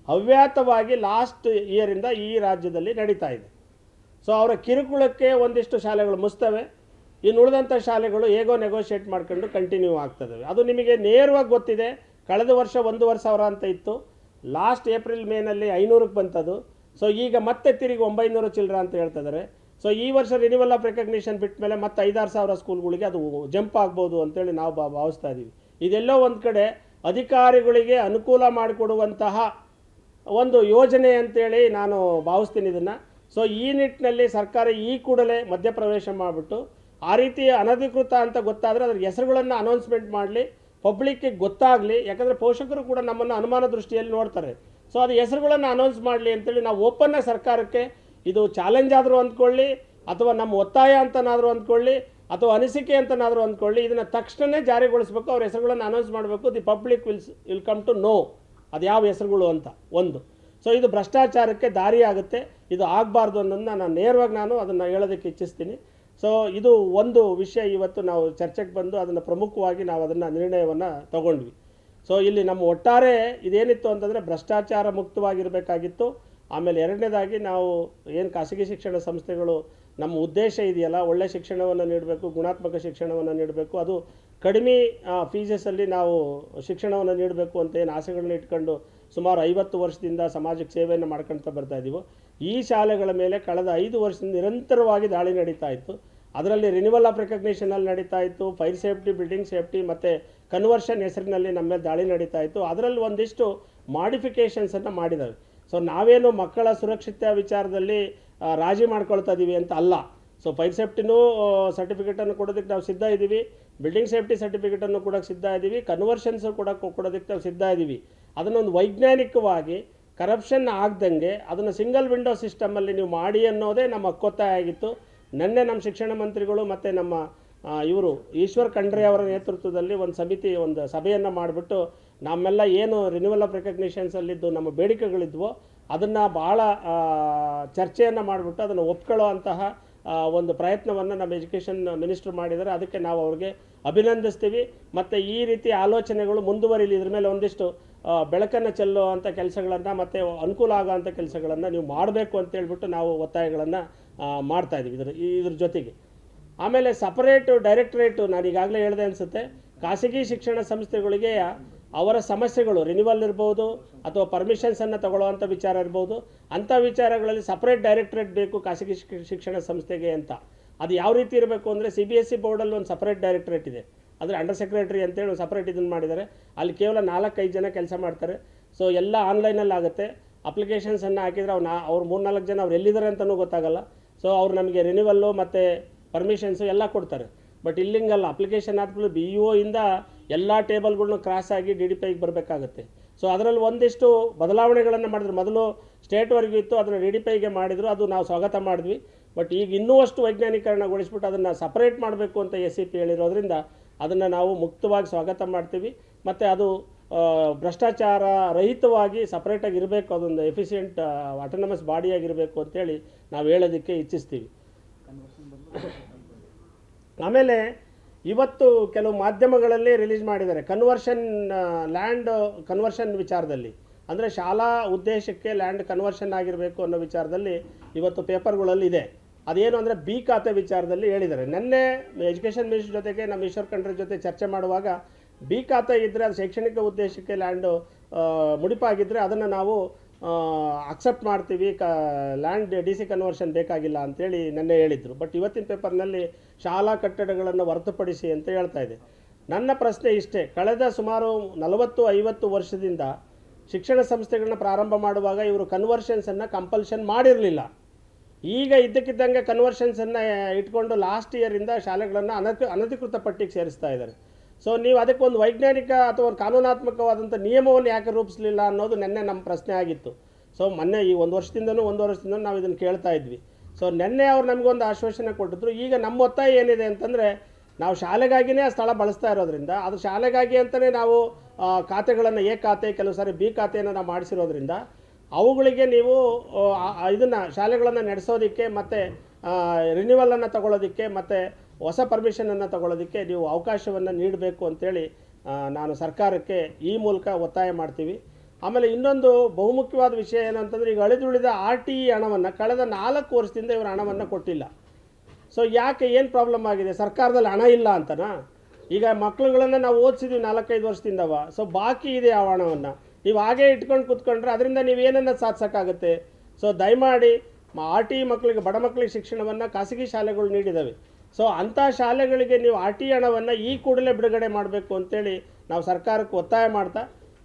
ಹವ್ಯಾತವಾಗಿ ಲಾಸ್ಟ್ ಇಯರಿಂದ ಈ ರಾಜ್ಯದಲ್ಲಿ ನಡೀತಾ ಇದೆ. ಸೊ ಅವರ ಕಿರುಕುಳಕ್ಕೆ ಒಂದಿಷ್ಟು ಶಾಲೆಗಳು ಮುಸ್ತವೆ, ಇನ್ನು ಉಳಿದಂಥ ಶಾಲೆಗಳು ಹೇಗೋ ನೆಗೋಷಿಯೇಟ್ ಮಾಡ್ಕೊಂಡು ಕಂಟಿನ್ಯೂ ಆಗ್ತದೆ. ಅದು ನಿಮಗೆ ನೇರವಾಗಿ ಗೊತ್ತಿದೆ. ಕಳೆದ ವರ್ಷ 1,500 ಅಂತ ಇತ್ತು, ಲಾಸ್ಟ್ ಏಪ್ರಿಲ್ ಮೇನಲ್ಲಿ 500ಕ್ಕೆ ಬಂತದು. ಸೊ ಈಗ ಮತ್ತೆ ತಿರುಗಿ 900 ಚಿಲ್ಲರ ಅಂತ ಹೇಳ್ತಿದ್ದಾರೆ. ಸೊ ಈ ವರ್ಷ ರಿನಿವಲ್ ಆಫ್ ರೆಕಗ್ನಿಷನ್ ಬಿಟ್ಟ ಮೇಲೆ ಮತ್ತೆ 5-6 ಸಾವಿರ ಸ್ಕೂಲ್ಗಳಿಗೆ ಅದು ಜಂಪ್ ಆಗ್ಬೋದು ಅಂತೇಳಿ ನಾವು ಭಾವಿಸ್ತಾ ಇದ್ದೀವಿ. ಇದೆಲ್ಲೋ ಒಂದು ಕಡೆ ಅಧಿಕಾರಿಗಳಿಗೆ ಅನುಕೂಲ ಮಾಡಿಕೊಡುವಂತಹ ಒಂದು ಯೋಜನೆ ಅಂತೇಳಿ ನಾನು ಭಾವಿಸ್ತೀನಿ ಇದನ್ನು. ಸೊ ಈ ನಿಟ್ಟಿನಲ್ಲಿ ಸರ್ಕಾರ ಈ ಕೂಡಲೇ ಮಧ್ಯಪ್ರವೇಶ ಮಾಡಿಬಿಟ್ಟು ಆ ರೀತಿ ಅನಧಿಕೃತ ಅಂತ ಗೊತ್ತಾದರೆ ಅದರ ಹೆಸರುಗಳನ್ನು ಅನೌನ್ಸ್ಮೆಂಟ್ ಮಾಡಲಿ, ಪಬ್ಲಿಕ್ಕಿಗೆ ಗೊತ್ತಾಗಲಿ. ಯಾಕಂದರೆ ಪೋಷಕರು ಕೂಡ ನಮ್ಮನ್ನು ಅನುಮಾನ ದೃಷ್ಟಿಯಲ್ಲಿ ನೋಡ್ತಾರೆ. ಸೊ ಅದು ಹೆಸರುಗಳನ್ನು ಅನೌನ್ಸ್ ಮಾಡಲಿ ಅಂತೇಳಿ ನಾವು ಓಪನ್ನಾಗಿ ಸರ್ಕಾರಕ್ಕೆ ಇದು ಚಾಲೆಂಜ್ ಆದರೂ ಅಂದ್ಕೊಳ್ಳಿ, ಅಥವಾ ನಮ್ಮ ಒತ್ತಾಯ ಅಂತನಾದರೂ ಅಂದ್ಕೊಳ್ಳಿ, ಅಥವಾ ಅನಿಸಿಕೆ ಅಂತನಾದರೂ ಅಂದ್ಕೊಳ್ಳಿ, ಇದನ್ನು ತಕ್ಷಣವೇ ಜಾರಿಗೊಳಿಸಬೇಕು. ಅವ್ರ ಹೆಸರುಗಳನ್ನು ಅನೌನ್ಸ್ ಮಾಡಬೇಕು. The public will come to know ಅದು ಯಾವ ಹೆಸರುಗಳು ಅಂತ ಒಂದು. ಸೊ ಇದು ಭ್ರಷ್ಟಾಚಾರಕ್ಕೆ ದಾರಿ ಆಗುತ್ತೆ. ಇದು ಆಗಬಾರ್ದು ಅನ್ನೋದನ್ನ ನಾನು ಅದನ್ನು ಹೇಳೋದಕ್ಕೆ ಇಚ್ಛಿಸ್ತೀನಿ. ಸೊ ಇದು ಒಂದು ವಿಷಯ ಇವತ್ತು ನಾವು ಚರ್ಚೆಗೆ ಬಂದು ಅದನ್ನು ಪ್ರಮುಖವಾಗಿ ನಾವು ಅದನ್ನು ನಿರ್ಣಯವನ್ನು ತಗೊಂಡ್ವಿ. ಸೊ ಇಲ್ಲಿ ನಮ್ಮ ಒಟ್ಟಾರೆ ಇದೇನಿತ್ತು ಅಂತಂದರೆ ಭ್ರಷ್ಟಾಚಾರ ಮುಕ್ತವಾಗಿರಬೇಕಾಗಿತ್ತು. ಆಮೇಲೆ ಎರಡನೇದಾಗಿ ನಾವು ಏನು ಖಾಸಗಿ ಶಿಕ್ಷಣ ಸಂಸ್ಥೆಗಳು ನಮ್ಮ ಉದ್ದೇಶ ಇದೆಯಲ್ಲ, ಒಳ್ಳೆ ಶಿಕ್ಷಣವನ್ನು ನೀಡಬೇಕು, ಗುಣಾತ್ಮಕ ಶಿಕ್ಷಣವನ್ನು ನೀಡಬೇಕು, ಅದು ಕಡಿಮೆ ಫೀಸಸಲ್ಲಿ ನಾವು ಶಿಕ್ಷಣವನ್ನು ನೀಡಬೇಕು ಅಂತ ಏನು ಆಸೆಗಳನ್ನ ಇಟ್ಕೊಂಡು ಸುಮಾರು 50 ವರ್ಷದಿಂದ ಸಮಾಜಕ್ಕೆ ಸೇವೆಯನ್ನು ಮಾಡ್ಕೊಳ್ತಾ ಬರ್ತಾ ಇದ್ದೀವೋ, ಈ ಶಾಲೆಗಳ ಮೇಲೆ ಕಳೆದ 5 ವರ್ಷದಿಂದ ನಿರಂತರವಾಗಿ ದಾಳಿ ನಡೀತಾ ಇತ್ತು. ಅದರಲ್ಲಿ ರಿನಿವಲ್ ಆಫ್ ರೆಕಗ್ನಿಷನಲ್ಲಿ ನಡೀತಾ ಇತ್ತು, ಫೈರ್ ಸೇಫ್ಟಿ, ಬಿಲ್ಡಿಂಗ್ ಸೇಫ್ಟಿ ಮತ್ತು ಕನ್ವರ್ಷನ್ ಹೆಸರಿನಲ್ಲಿ ನಮ್ಮ ಮೇಲೆ ದಾಳಿ ನಡೀತಾ ಇತ್ತು. ಅದರಲ್ಲಿ ಒಂದಿಷ್ಟು ಮಾಡಿಫಿಕೇಷನ್ಸನ್ನು ಮಾಡಿದ್ದಾವೆ. ಸೊ ನಾವೇನು ಮಕ್ಕಳ ಸುರಕ್ಷತೆ ವಿಚಾರದಲ್ಲಿ ರಾಜಿ ಮಾಡ್ಕೊಳ್ತಾ ಇದ್ದೀವಿ ಅಂತ ಅಲ್ಲ. ಸೊ ಫೈರ್ ಸೇಫ್ಟಿನೂ ಸರ್ಟಿಫಿಕೇಟನ್ನು ಕೊಡೋದಕ್ಕೆ ನಾವು ಸಿದ್ಧ ಇದ್ದೀವಿ, ಬಿಲ್ಡಿಂಗ್ ಸೇಫ್ಟಿ ಸರ್ಟಿಫಿಕೇಟನ್ನು ಕೊಡೋಕ್ಕೆ ಸಿದ್ಧ ಇದ್ದೀವಿ, ಕನ್ವರ್ಷನ್ಸು ಕೂಡ ಕೊಡೋದಕ್ಕೆ ನಾವು ಸಿದ್ಧ ಇದ್ದೀವಿ. ಅದನ್ನೊಂದು ವೈಜ್ಞಾನಿಕವಾಗಿ ಕರಪ್ಷನ್ ಆಗದಂಗೆ ಅದನ್ನು ಸಿಂಗಲ್ ವಿಂಡೋ ಸಿಸ್ಟಮಲ್ಲಿ ನೀವು ಮಾಡಿ ಅನ್ನೋದೇ ನಮ್ಮ ಹಕ್ಕೊತ್ತಾಯ ಆಗಿತ್ತು. ನಿನ್ನೆ ನಮ್ಮ ಶಿಕ್ಷಣ ಮಂತ್ರಿಗಳು ಮತ್ತು ನಮ್ಮ ಇವರು ಈಶ್ವರ್ ಖಂಡ್ರೆ ಅವರ ನೇತೃತ್ವದಲ್ಲಿ ಒಂದು ಸಭೆಯನ್ನು ಮಾಡಿಬಿಟ್ಟು ನಮ್ಮೆಲ್ಲ ಏನು ರಿನಿವಲ್ ಆಫ್ ರೆಕಗ್ನಿಷನ್ಸಲ್ಲಿದ್ದು ನಮ್ಮ ಬೇಡಿಕೆಗಳಿದ್ವೋ ಅದನ್ನು ಭಾಳ ಚರ್ಚೆಯನ್ನು ಮಾಡಿಬಿಟ್ಟು ಅದನ್ನು ಒಪ್ಕೊಳ್ಳೋ ಅಂತಹ ಒಂದು ಪ್ರಯತ್ನವನ್ನು ನಮ್ಮ ಎಜುಕೇಷನ್ ಮಿನಿಸ್ಟ್ರು ಮಾಡಿದ್ದಾರೆ. ಅದಕ್ಕೆ ನಾವು ಅವ್ರಿಗೆ ಅಭಿನಂದಿಸ್ತೀವಿ. ಮತ್ತು ಈ ರೀತಿ ಆಲೋಚನೆಗಳು ಮುಂದುವರಿಲಿ, ಇದ್ರ ಮೇಲೆ ಒಂದಿಷ್ಟು ಬೆಳಕನ್ನು ಚೆಲ್ಲೋ ಅಂಥ ಕೆಲಸಗಳನ್ನು ಮತ್ತು ಅನುಕೂಲ ಆಗೋ ಅಂಥ ಕೆಲಸಗಳನ್ನು ನೀವು ಮಾಡಬೇಕು ಅಂತೇಳ್ಬಿಟ್ಟು ನಾವು ಒತ್ತಾಯಗಳನ್ನು ಮಾಡ್ತಾಯಿದ್ದೀವಿ ಇದ್ರ ಜೊತೆಗೆ. ಆಮೇಲೆ ಸಪರೇಟು ಡೈರೆಕ್ಟ್ರೇಟು ನಾನು ಈಗಾಗಲೇ ಹೇಳಿದೆ ಅನಿಸುತ್ತೆ, ಖಾಸಗಿ ಶಿಕ್ಷಣ ಸಂಸ್ಥೆಗಳಿಗೆ ಅವರ ಸಮಸ್ಯೆಗಳು ರಿನಿವಲ್ ಇರ್ಬೋದು ಅಥವಾ ಪರ್ಮಿಷನ್ಸನ್ನು ತಗೊಳ್ಳುವಂಥ ವಿಚಾರ ಇರ್ಬೋದು, ಅಂಥ ವಿಚಾರಗಳಲ್ಲಿ ಸಪ್ರೇಟ್ ಡೈರೆಕ್ಟ್ರೇಟ್ ಬೇಕು ಖಾಸಗಿ ಶಿಕ್ಷಣ ಸಂಸ್ಥೆಗೆ ಅಂತ. ಅದು ಯಾವ ರೀತಿ ಇರಬೇಕು ಅಂದರೆ, CBSE ಬೋರ್ಡಲ್ಲಿ ಒಂದು ಸಪ್ರೇಟ್ ಡೈರೆಕ್ಟ್ರೇಟ್ ಇದೆ, ಅಂದರೆ ಅಂಡರ್ ಸೆಕ್ರೆಟರಿ ಅಂತೇಳಿ ಒಂದು ಸಪ್ರೇಟ್ ಇದನ್ನು ಮಾಡಿದ್ದಾರೆ. ಅಲ್ಲಿ ಕೇವಲ 4-5 ಜನ ಕೆಲಸ ಮಾಡ್ತಾರೆ. ಸೊ ಎಲ್ಲ ಆನ್ಲೈನಲ್ಲಿ ಆಗುತ್ತೆ. ಅಪ್ಲಿಕೇಶನ್ಸನ್ನು ಹಾಕಿದರೆ ಅವ್ರು 3-4 ಜನ ಅವ್ರು ಎಲ್ಲಿದ್ದಾರೆ ಅಂತಲೂ ಗೊತ್ತಾಗಲ್ಲ. ಸೊ ಅವ್ರು ನಮಗೆ ರಿನಿವಲ್ಲು ಮತ್ತು ಪರ್ಮಿಷನ್ಸು ಎಲ್ಲ ಕೊಡ್ತಾರೆ. ಬಟ್ ಇಲ್ಲಿಂಗಲ್ಲ, ಅಪ್ಲಿಕೇಶನ್ ಆದಮೇಲೆ BEO ಇಂದ ಎಲ್ಲ ಟೇಬಲ್ಗಳ್ನು ಕ್ರಾಸ್ ಆಗಿ DDPIಗೆ ಬರಬೇಕಾಗುತ್ತೆ. ಸೊ ಅದರಲ್ಲಿ ಒಂದಿಷ್ಟು ಬದಲಾವಣೆಗಳನ್ನು ಮಾಡಿದ್ರು. ಮೊದಲು ಸ್ಟೇಟ್ವರೆಗೂ ಇತ್ತು, ಅದನ್ನು DDPIಗೆ ಮಾಡಿದರು, ಅದು ನಾವು ಸ್ವಾಗತ ಮಾಡಿದ್ವಿ. ಬಟ್ ಈಗ ಇನ್ನೂ ಅಷ್ಟು ವೈಜ್ಞಾನಿಕರಣಗೊಳಿಸ್ಬಿಟ್ಟು ಅದನ್ನು ಸಪ್ರೇಟ್ ಮಾಡಬೇಕು ಅಂತ SCP ಹೇಳಿರೋದ್ರಿಂದ ಅದನ್ನು ನಾವು ಮುಕ್ತವಾಗಿ ಸ್ವಾಗತ ಮಾಡ್ತೀವಿ. ಮತ್ತು ಅದು ಭ್ರಷ್ಟಾಚಾರ ರಹಿತವಾಗಿ ಸಪ್ರೇಟಾಗಿ ಇರಬೇಕು, ಅದೊಂದು ಎಫಿಷಿಯೆಂಟ್ ಆಟೋನಮಸ್ ಬಾಡಿಯಾಗಿರಬೇಕು ಅಂತೇಳಿ ನಾವು ಹೇಳೋದಕ್ಕೆ ಇಚ್ಛಿಸ್ತೀವಿ. ಆಮೇಲೆ ಇವತ್ತು ಕೆಲವು ಮಾಧ್ಯಮಗಳಲ್ಲಿ ರಿಲೀಸ್ ಮಾಡಿದ್ದಾರೆ ಕನ್ವರ್ಷನ್, ಲ್ಯಾಂಡ್ ಕನ್ವರ್ಷನ್ ವಿಚಾರದಲ್ಲಿ, ಅಂದರೆ ಶಾಲಾ ಉದ್ದೇಶಕ್ಕೆ ಲ್ಯಾಂಡ್ ಕನ್ವರ್ಷನ್ ಆಗಿರಬೇಕು ಅನ್ನೋ ವಿಚಾರದಲ್ಲಿ ಇವತ್ತು ಪೇಪರ್ಗಳಲ್ಲಿ ಇದೆ. ಅದೇನು ಅಂದರೆ ಬಿ ಖಾತೆ ವಿಚಾರದಲ್ಲಿ ಹೇಳಿದ್ದಾರೆ. ನಿನ್ನೆ ಎಜುಕೇಷನ್ ಮಿನಿಸ್ಟರ್ ಜೊತೆಗೆ ನಮ್ಮ ಈಶ್ವರ್ ಖಂಡ್ರೆ ಜೊತೆ ಚರ್ಚೆ ಮಾಡುವಾಗ ಬಿ ಖಾತೆ ಇದ್ದರೆ ಅದು ಶೈಕ್ಷಣಿಕ ಉದ್ದೇಶಕ್ಕೆ ಲ್ಯಾಂಡು ಮುಡಿಪಾಗಿದ್ದರೆ ಅದನ್ನು ನಾವು ಅಕ್ಸೆಪ್ಟ್ ಮಾಡ್ತೀವಿ, ಲ್ಯಾಂಡ್ ಡಿ ಸಿ ಕನ್ವರ್ಷನ್ ಬೇಕಾಗಿಲ್ಲ ಅಂತೇಳಿ ನೆನ್ನೆ ಹೇಳಿದರು. ಬಟ್ ಇವತ್ತಿನ ಪೇಪರ್ನಲ್ಲಿ ಶಾಲಾ ಕಟ್ಟಡಗಳನ್ನು ಹೊರತುಪಡಿಸಿ ಅಂತ ಹೇಳ್ತಾ ಇದೆ. ನನ್ನ ಪ್ರಶ್ನೆ ಇಷ್ಟೇ, ಕಳೆದ ಸುಮಾರು 40-50 ವರ್ಷದಿಂದ ಶಿಕ್ಷಣ ಸಂಸ್ಥೆಗಳನ್ನ ಪ್ರಾರಂಭ ಮಾಡುವಾಗ ಇವರು ಕನ್ವರ್ಷನ್ಸನ್ನು ಕಂಪಲ್ಷನ್ ಮಾಡಿರಲಿಲ್ಲ. ಈಗ ಇದ್ದಕ್ಕಿದ್ದಂಗೆ ಕನ್ವರ್ಷನ್ಸನ್ನು ಇಟ್ಕೊಂಡು ಲಾಸ್ಟ್ ಇಯರಿಂದ ಶಾಲೆಗಳನ್ನು ಅನಧಿಕೃತ ಪಟ್ಟಿಗೆ ಸೇರಿಸ್ತಾ ಇದ್ದಾರೆ. ಸೊ ನೀವು ಅದಕ್ಕೊಂದು ವೈಜ್ಞಾನಿಕ ಅಥವಾ ಒಂದು ಕಾನೂನಾತ್ಮಕವಾದಂಥ ನಿಯಮವನ್ನು ಯಾಕೆ ರೂಪಿಸಲಿಲ್ಲ ಅನ್ನೋದು ನೆನ್ನೆ ನಮ್ಮ ಪ್ರಶ್ನೆ ಆಗಿತ್ತು. ಸೊ ಮೊನ್ನೆ ಈ ಒಂದು ವರ್ಷದಿಂದನೂ ನಾವು ಇದನ್ನು ಕೇಳ್ತಾ ಇದ್ವಿ. ಸೊ ನೆನ್ನೆ ಅವ್ರು ನಮಗೊಂದು ಆಶ್ವಾಸನೆ ಕೊಟ್ಟಿದ್ರು. ಈಗ ನಮ್ಮ ಒತ್ತಾಯ ಏನಿದೆ ಅಂತಂದರೆ, ನಾವು ಶಾಲೆಗಾಗಿಯೇ ಆ ಸ್ಥಳ ಬಳಸ್ತಾ ಇರೋದ್ರಿಂದ, ಅದು ಶಾಲೆಗಾಗಿ ಅಂತಲೇ ನಾವು ಖಾತೆಗಳನ್ನು ಎ ಖಾತೆ, ಕೆಲವು ಸಾರಿ ಬಿ ಖಾತೆಯನ್ನು ನಾವು ಮಾಡಿಸಿರೋದ್ರಿಂದ ಅವುಗಳಿಗೆ ನೀವು ಇದನ್ನು ಶಾಲೆಗಳನ್ನು ನಡೆಸೋದಕ್ಕೆ ಮತ್ತು ರಿನ್ಯೂವಲನ್ನು ತಗೊಳ್ಳೋದಕ್ಕೆ ಮತ್ತು ಹೊಸ ಪರ್ಮಿಷನನ್ನು ತಗೊಳ್ಳೋದಕ್ಕೆ ನೀವು ಅವಕಾಶವನ್ನು ನೀಡಬೇಕು ಅಂತೇಳಿ ನಾನು ಸರ್ಕಾರಕ್ಕೆ ಈ ಮೂಲಕ ಒತ್ತಾಯ ಮಾಡ್ತೀವಿ. ಆಮೇಲೆ ಇನ್ನೊಂದು ಬಹುಮುಖ್ಯವಾದ ವಿಷಯ ಏನಂತಂದರೆ, ಈಗ ಅಳಿದುಳಿದ RTE ಹಣವನ್ನು ಕಳೆದ 4 ವರ್ಷದಿಂದ ಇವರು ಹಣವನ್ನು ಕೊಟ್ಟಿಲ್ಲ. ಸೊ ಯಾಕೆ, ಏನು ಪ್ರಾಬ್ಲಮ್ ಆಗಿದೆ? ಸರ್ಕಾರದಲ್ಲಿ ಹಣ ಇಲ್ಲ ಅಂತನಾ? ಈಗ ಮಕ್ಕಳುಗಳನ್ನು ನಾವು ಓದಿಸಿದ್ವಿ 4-5 ವರ್ಷದಿಂದವ. ಸೊ ಬಾಕಿ ಇದೆ ಆ ಹಣವನ್ನು ನೀವು ಹಾಗೇ ಇಟ್ಕೊಂಡು ಕೂತ್ಕೊಂಡ್ರೆ ಅದರಿಂದ ನೀವೇನನ್ನು ಸಾಧಿಸೋಕ್ಕಾಗುತ್ತೆ? ಸೊ ದಯಮಾಡಿ RTE ಮಕ್ಕಳಿಗೆ, ಬಡ ಮಕ್ಕಳಿಗೆ ಶಿಕ್ಷಣವನ್ನು ಖಾಸಗಿ ಶಾಲೆಗಳು ನೀಡಿದ್ದಾವೆ. ಸೊ ಅಂಥ ಶಾಲೆಗಳಿಗೆ ನೀವು RTE ಹಣವನ್ನು ಈ ಕೂಡಲೇ ಬಿಡುಗಡೆ ಮಾಡಬೇಕು ಅಂತೇಳಿ ನಾವು ಸರ್ಕಾರಕ್ಕೆ ಒತ್ತಾಯ ಮಾಡ್ತಾ,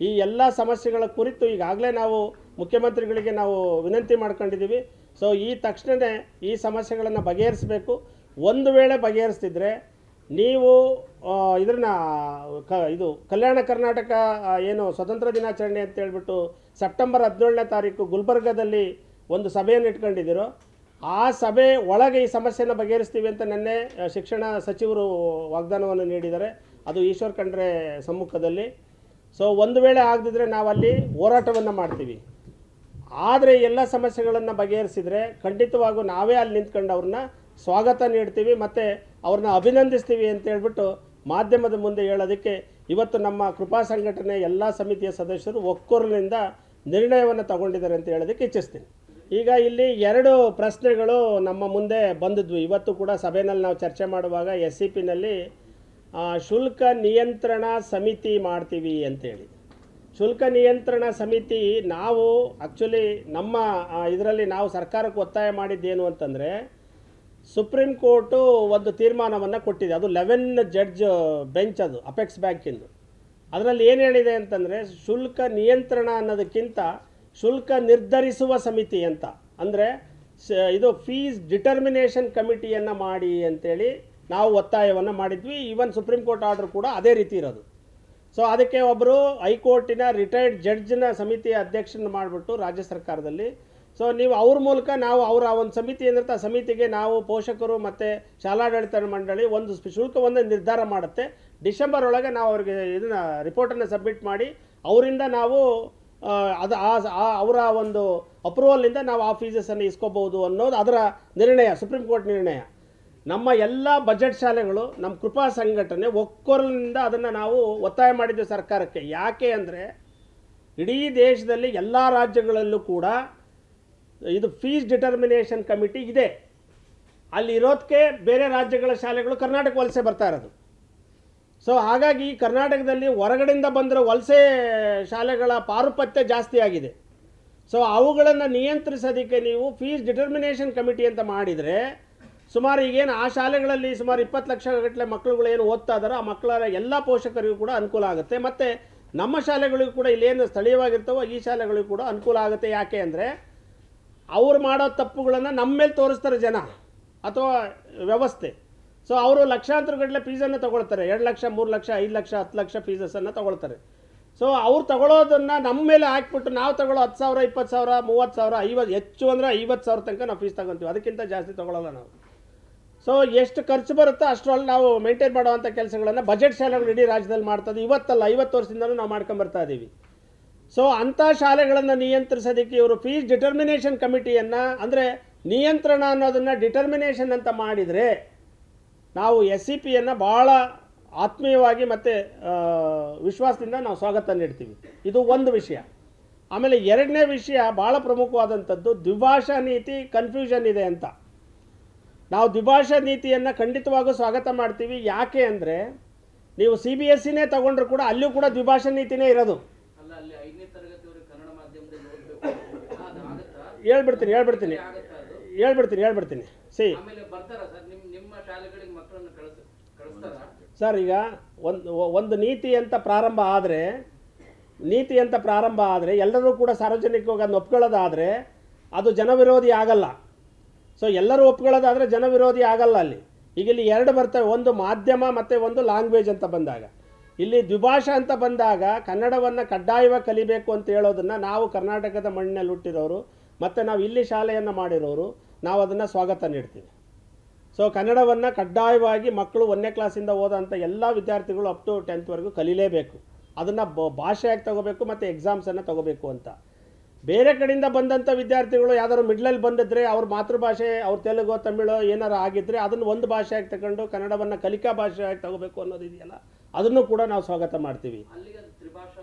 ಈ ಎಲ್ಲ ಸಮಸ್ಯೆಗಳ ಕುರಿತು ಈಗಾಗಲೇ ನಾವು ಮುಖ್ಯಮಂತ್ರಿಗಳಿಗೆ ನಾವು ವಿನಂತಿ ಮಾಡ್ಕೊಂಡಿದ್ದೀವಿ. ಸೊ ಈ ತಕ್ಷಣವೇ ಈ ಸಮಸ್ಯೆಗಳನ್ನು ಬಗೆಹರಿಸಬೇಕು. ಒಂದು ವೇಳೆ ಬಗೆಹರಿಸ್ತಿದ್ರೆ ನೀವು ಇದು ಕಲ್ಯಾಣ ಕರ್ನಾಟಕ ಏನು ಸ್ವತಂತ್ರ ದಿನಾಚರಣೆ ಅಂತ ಹೇಳ್ಬಿಟ್ಟು ಸೆಪ್ಟೆಂಬರ್ 17ನೇ ತಾರೀಕು ಗುಲ್ಬರ್ಗದಲ್ಲಿ ಒಂದು ಸಭೆಯನ್ನು ಇಟ್ಕೊಂಡಿದ್ದೀರೋ, ಆ ಸಭೆ ಒಳಗೆ ಈ ಸಮಸ್ಯೆಯನ್ನು ಬಗೆಹರಿಸ್ತೀವಿ ಅಂತ ನಿನ್ನೆ ಶಿಕ್ಷಣ ಸಚಿವರು ವಾಗ್ದಾನವನ್ನು ನೀಡಿದ್ದಾರೆ, ಅದು ಈಶ್ವರ್ ಖಂಡ್ರೆ ಸಮ್ಮುಖದಲ್ಲಿ. ಸೊ ಒಂದು ವೇಳೆ ಆಗದಿದ್ದರೆ ನಾವಲ್ಲಿ ಹೋರಾಟವನ್ನು ಮಾಡ್ತೀವಿ. ಆದರೆ ಎಲ್ಲ ಸಮಸ್ಯೆಗಳನ್ನು ಬಗೆಹರಿಸಿದರೆ ಖಂಡಿತವಾಗೂ ನಾವೇ ಅಲ್ಲಿ ನಿಂತ್ಕೊಂಡು ಅವ್ರನ್ನ ಸ್ವಾಗತ ನೀಡ್ತೀವಿ ಮತ್ತು ಅವ್ರನ್ನ ಅಭಿನಂದಿಸ್ತೀವಿ ಅಂತ ಹೇಳ್ಬಿಟ್ಟು ಮಾಧ್ಯಮದ ಮುಂದೆ ಹೇಳೋದಕ್ಕೆ ಇವತ್ತು ನಮ್ಮ ಕೃಪಾ ಸಂಘಟನೆ ಎಲ್ಲ ಸಮಿತಿಯ ಸದಸ್ಯರು ಒಕ್ಕೊರಲಿನಿಂದ ನಿರ್ಣಯವನ್ನು ತಗೊಂಡಿದ್ದಾರೆ ಅಂತ ಹೇಳೋದಕ್ಕೆ ಇಚ್ಛಿಸ್ತೀನಿ. ಈಗ ಇಲ್ಲಿ 2 ಪ್ರಶ್ನೆಗಳು ನಮ್ಮ ಮುಂದೆ ಬಂದಿದ್ವು. ಇವತ್ತು ಕೂಡ ಸಭೆಯಲ್ಲಿ ನಾವು ಚರ್ಚೆ ಮಾಡುವಾಗ SCPನಲ್ಲಿ ಶುಲ್ಕ ನಿಯಂತ್ರಣ ಸಮಿತಿ ಮಾಡ್ತೀವಿ ಅಂತೇಳಿ. ಶುಲ್ಕ ನಿಯಂತ್ರಣ ಸಮಿತಿ ನಾವು ಆ್ಯಕ್ಚುಲಿ ನಮ್ಮ ಇದರಲ್ಲಿ ನಾವು ಸರ್ಕಾರಕ್ಕೆ ಒತ್ತಾಯ ಮಾಡಿದ್ದೇನು ಅಂತಂದರೆ, ಸುಪ್ರೀಂ ಕೋರ್ಟು ಒಂದು ತೀರ್ಮಾನವನ್ನು ಕೊಟ್ಟಿದೆ. ಅದು 11 ಜಡ್ಜ್ ಬೆಂಚ್, ಅದು ಅಪೆಕ್ಸ್ ಬ್ಯಾಂಕಿಂದು. ಅದರಲ್ಲಿ ಏನು ಹೇಳಿದೆ ಅಂತಂದರೆ, ಶುಲ್ಕ ನಿಯಂತ್ರಣ ಅನ್ನೋದಕ್ಕಿಂತ ಶುಲ್ಕ ನಿರ್ಧರಿಸುವ ಸಮಿತಿ ಅಂತ, ಅಂದರೆ ಇದು ಫೀಸ್ ಡಿಟರ್ಮಿನೇಷನ್ ಕಮಿಟಿಯನ್ನು ಮಾಡಿ ಅಂತೇಳಿ ನಾವು ಒತ್ತಾಯವನ್ನು ಮಾಡಿದ್ವಿ. ಈವನ್ ಸುಪ್ರೀಂ ಕೋರ್ಟ್ ಆರ್ಡರ್ ಕೂಡ ಅದೇ ರೀತಿ ಇರೋದು. ಸೊ ಅದಕ್ಕೆ ಒಬ್ಬರು ಹೈಕೋರ್ಟಿನ ರಿಟೈರ್ಡ್ ಜಡ್ಜ್ನ ಸಮಿತಿಯ ಅಧ್ಯಕ್ಷನ ಮಾಡಿಬಿಟ್ಟು ರಾಜ್ಯ ಸರ್ಕಾರದಲ್ಲಿ, ಸೊ ನೀವು ಅವ್ರ ಮೂಲಕ ನಾವು ಅವರ ಒಂದು ಸಮಿತಿ ಏನಿರುತ್ತೆ ಆ ಸಮಿತಿಗೆ ನಾವು ಪೋಷಕರು ಮತ್ತು ಶಾಲಾಡಳಿತ ಮಂಡಳಿ ಒಂದು ಶುಲ್ಕವನ್ನು ನಿರ್ಧಾರ ಮಾಡುತ್ತೆ. ಡಿಸೆಂಬರ್ ಒಳಗೆ ನಾವು ಅವ್ರಿಗೆ ಇದನ್ನು ರಿಪೋರ್ಟನ್ನು ಸಬ್ಮಿಟ್ ಮಾಡಿ ಅವರಿಂದ ನಾವು ಅದು ಅವರ ಒಂದು ಅಪ್ರೂವಲಿಂದ ನಾವು ಆ ಫೀಸಸನ್ನು ಇಸ್ಕೋಬಹುದು ಅನ್ನೋದು ಅದರ ನಿರ್ಣಯ, ಸುಪ್ರೀಂ ಕೋರ್ಟ್ ನಿರ್ಣಯ. ನಮ್ಮ ಎಲ್ಲ ಬಜೆಟ್ ಶಾಲೆಗಳು, ನಮ್ಮ ಕೃಪಾ ಸಂಘಟನೆ ಒಕ್ಕೊರಲಿನಿಂದ ಅದನ್ನು ನಾವು ಒತ್ತಾಯ ಮಾಡಿದ್ವಿ ಸರ್ಕಾರಕ್ಕೆ. ಯಾಕೆ ಅಂದರೆ ಇಡೀ ದೇಶದಲ್ಲಿ ಎಲ್ಲ ರಾಜ್ಯಗಳಲ್ಲೂ ಕೂಡ ಇದು ಫೀಸ್ ಡಿಟರ್ಮಿನೇಷನ್ ಕಮಿಟಿ ಇದೆ. ಅಲ್ಲಿ ಇರೋದಕ್ಕೆ ಬೇರೆ ರಾಜ್ಯಗಳ ಶಾಲೆಗಳು ಕರ್ನಾಟಕ ವಲಸೆ ಬರ್ತಾ ಇರೋದು. ಸೊ ಹಾಗಾಗಿ ಕರ್ನಾಟಕದಲ್ಲಿ ಹೊರಗಡೆಯಿಂದ ಬಂದಿರೋ ವಲಸೆ ಶಾಲೆಗಳ ಪಾರುಪತ್ಯ ಜಾಸ್ತಿ ಆಗಿದೆ. ಸೊ ಅವುಗಳನ್ನು ನಿಯಂತ್ರಿಸೋದಕ್ಕೆ ನೀವು ಫೀಸ್ ಡಿಟರ್ಮಿನೇಷನ್ ಕಮಿಟಿ ಅಂತ ಮಾಡಿದರೆ ಸುಮಾರು ಈಗೇನು ಆ ಶಾಲೆಗಳಲ್ಲಿ ಸುಮಾರು 20 ಲಕ್ಷ ಗಟ್ಟಲೆ ಮಕ್ಕಳುಗಳು ಏನು ಓದ್ತಾ ಇದ್ದಾರೋ ಆ ಮಕ್ಕಳ ಎಲ್ಲ ಪೋಷಕರಿಗೂ ಕೂಡ ಅನುಕೂಲ ಆಗುತ್ತೆ. ಮತ್ತು ನಮ್ಮ ಶಾಲೆಗಳಿಗೂ ಕೂಡ ಇಲ್ಲೇನು ಸ್ಥಳೀಯವಾಗಿರ್ತವೋ ಈ ಶಾಲೆಗಳಿಗೂ ಕೂಡ ಅನುಕೂಲ ಆಗುತ್ತೆ. ಯಾಕೆ ಅಂದರೆ ಅವ್ರು ಮಾಡೋ ತಪ್ಪುಗಳನ್ನು ನಮ್ಮ ಮೇಲೆ ತೋರಿಸ್ತಾರೆ ಜನ ಅಥವಾ ವ್ಯವಸ್ಥೆ. ಸೊ ಅವರು ಲಕ್ಷಾಂತರ ಗಟ್ಟಲೆ ಫೀಸನ್ನು ತೊಗೊಳ್ತಾರೆ, 2 ಲಕ್ಷ, 3 ಲಕ್ಷ, 5 ಲಕ್ಷ, 10 ಲಕ್ಷ ಫೀಸನ್ನು ತೊಗೊಳ್ತಾರೆ. ಸೊ ಅವ್ರು ತಗೊಳ್ಳೋದನ್ನು ನಮ್ಮ ಮೇಲೆ ಹಾಕ್ಬಿಟ್ಟು ನಾವು ತಗೊಳ್ಳೋ 10,000, 20,000, 30,000, 50, ಹೆಚ್ಚು ಅಂದರೆ 50,000 ತನಕ ನಾವು ಫೀಸ್ ತಗೊತೀವಿ. ಅದಕ್ಕಿಂತ ಜಾಸ್ತಿ ತೊಗೊಳ್ಳಲ್ಲ ನಾವು. ಸೊ ಎಷ್ಟು ಖರ್ಚು ಬರುತ್ತೋ ಅಷ್ಟರಲ್ಲಿ ನಾವು ಮೇಂಟೈನ್ ಮಾಡುವಂಥ ಕೆಲಸಗಳನ್ನು ಬಜೆಟ್ ಶಾಲೆಗಳು ಇಡೀ ರಾಜ್ಯದಲ್ಲಿ ಮಾಡ್ತದೆ. ಇವತ್ತಲ್ಲ, 50 ವರ್ಷದಿಂದಲೂ ನಾವು ಮಾಡ್ಕೊಂಬರ್ತಾ ಇದ್ದೀವಿ. ಸೊ ಅಂಥ ಶಾಲೆಗಳನ್ನು ನಿಯಂತ್ರಿಸೋದಕ್ಕೆ ಇವರು ಫೀಸ್ ಡಿಟರ್ಮಿನೇಷನ್ ಕಮಿಟಿಯನ್ನು, ಅಂದರೆ ನಿಯಂತ್ರಣ ಅನ್ನೋದನ್ನು ಡಿಟರ್ಮಿನೇಷನ್ ಅಂತ ಮಾಡಿದರೆ ನಾವು SCPಯನ್ನು ಭಾಳ ಆತ್ಮೀಯವಾಗಿ ಮತ್ತು ವಿಶ್ವಾಸದಿಂದ ನಾವು ಸ್ವಾಗತ ನೀಡ್ತೀವಿ. ಇದು ಒಂದು ವಿಷಯ. ಆಮೇಲೆ ಎರಡನೇ ವಿಷಯ ಭಾಳ ಪ್ರಮುಖವಾದಂಥದ್ದು, ದ್ವಿಭಾಷಾ ನೀತಿ ಕನ್ಫ್ಯೂಷನ್ ಇದೆ ಅಂತ. ನಾವು ದ್ವಿಭಾಷಾ ನೀತಿಯನ್ನು ಖಂಡಿತವಾಗೂ ಸ್ವಾಗತ ಮಾಡ್ತೀವಿ. ಯಾಕೆ ಅಂದರೆ ನೀವು CBSEನೇ ತಗೊಂಡ್ರು ಕೂಡ ಅಲ್ಲಿಯೂ ಕೂಡ ದ್ವಿಭಾಷಾ ನೀತಿನೇ ಇರೋದು. ಹೇಳ್ಬಿಡ್ತೀನಿ ಸರ್. ಈಗ ಒಂದು ನೀತಿ ಅಂತ ಪ್ರಾರಂಭ ಆದರೆ ಎಲ್ಲರೂ ಕೂಡ ಸಾರ್ವಜನಿಕವಾಗಿ ಅದನ್ನು ಒಪ್ಕೊಳ್ಳೋದಾದರೆ ಅದು ಜನವಿರೋಧಿ ಆಗಲ್ಲ. ಸೊ ಎಲ್ಲರೂ ಒಪ್ಕೊಳ್ಳೋದಾದರೆ ಜನವಿರೋಧಿ ಆಗಲ್ಲ. ಈಗ ಇಲ್ಲಿ ಎರಡು ಬರ್ತವೆ, ಒಂದು ಮಾಧ್ಯಮ ಮತ್ತು ಒಂದು ಲ್ಯಾಂಗ್ವೇಜ್ ಅಂತ ಬಂದಾಗ, ಇಲ್ಲಿ ದ್ವಿಭಾಷಾ ಅಂತ ಬಂದಾಗ ಕನ್ನಡವನ್ನು ಕಡ್ಡಾಯವಾಗಿ ಕಲಿಬೇಕು ಅಂತ ಹೇಳೋದನ್ನು ನಾವು ಕರ್ನಾಟಕದ ಮಣ್ಣಿನಲ್ಲಿ ಹುಟ್ಟಿರೋರು ಮತ್ತು ನಾವು ಇಲ್ಲಿ ಶಾಲೆಯನ್ನು ಮಾಡಿರೋರು ನಾವು ಅದನ್ನು ಸ್ವಾಗತ ನೀಡ್ತೀವಿ. ಸೊ ಕನ್ನಡವನ್ನು ಕಡ್ಡಾಯವಾಗಿ ಮಕ್ಕಳು 1ನೇ ಕ್ಲಾಸಿಂದ ಓದೋಂಥ ಎಲ್ಲ ವಿದ್ಯಾರ್ಥಿಗಳು ಅಪ್ ಟು 10th ಕಲೀಲೇಬೇಕು. ಅದನ್ನು ಭಾಷೆಯಾಗಿ ತಗೋಬೇಕು ಮತ್ತು ಎಕ್ಸಾಮ್ಸನ್ನು ತಗೋಬೇಕು ಅಂತ. ಬೇರೆ ಕಡೆಯಿಂದ ಬಂದಂಥ ವಿದ್ಯಾರ್ಥಿಗಳು ಯಾವ್ದಾದ್ರು ಮಿಡ್ಲಲ್ಲಿ ಬಂದಿದ್ದರೆ ಅವ್ರ ಮಾತೃಭಾಷೆ, ಅವ್ರ ತೆಲುಗು ತಮಿಳು ಏನಾರು ಆಗಿದ್ದರೆ ಅದನ್ನು ಒಂದು ಭಾಷೆಯಾಗಿ ತಗೊಂಡು ಕನ್ನಡವನ್ನು ಕಲಿಕಾ ಭಾಷೆಯಾಗಿ ತಗೋಬೇಕು ಅನ್ನೋದು ಇದೆಯಲ್ಲ, ಅದನ್ನು ಕೂಡ ನಾವು ಸ್ವಾಗತ ಮಾಡ್ತೀವಿ.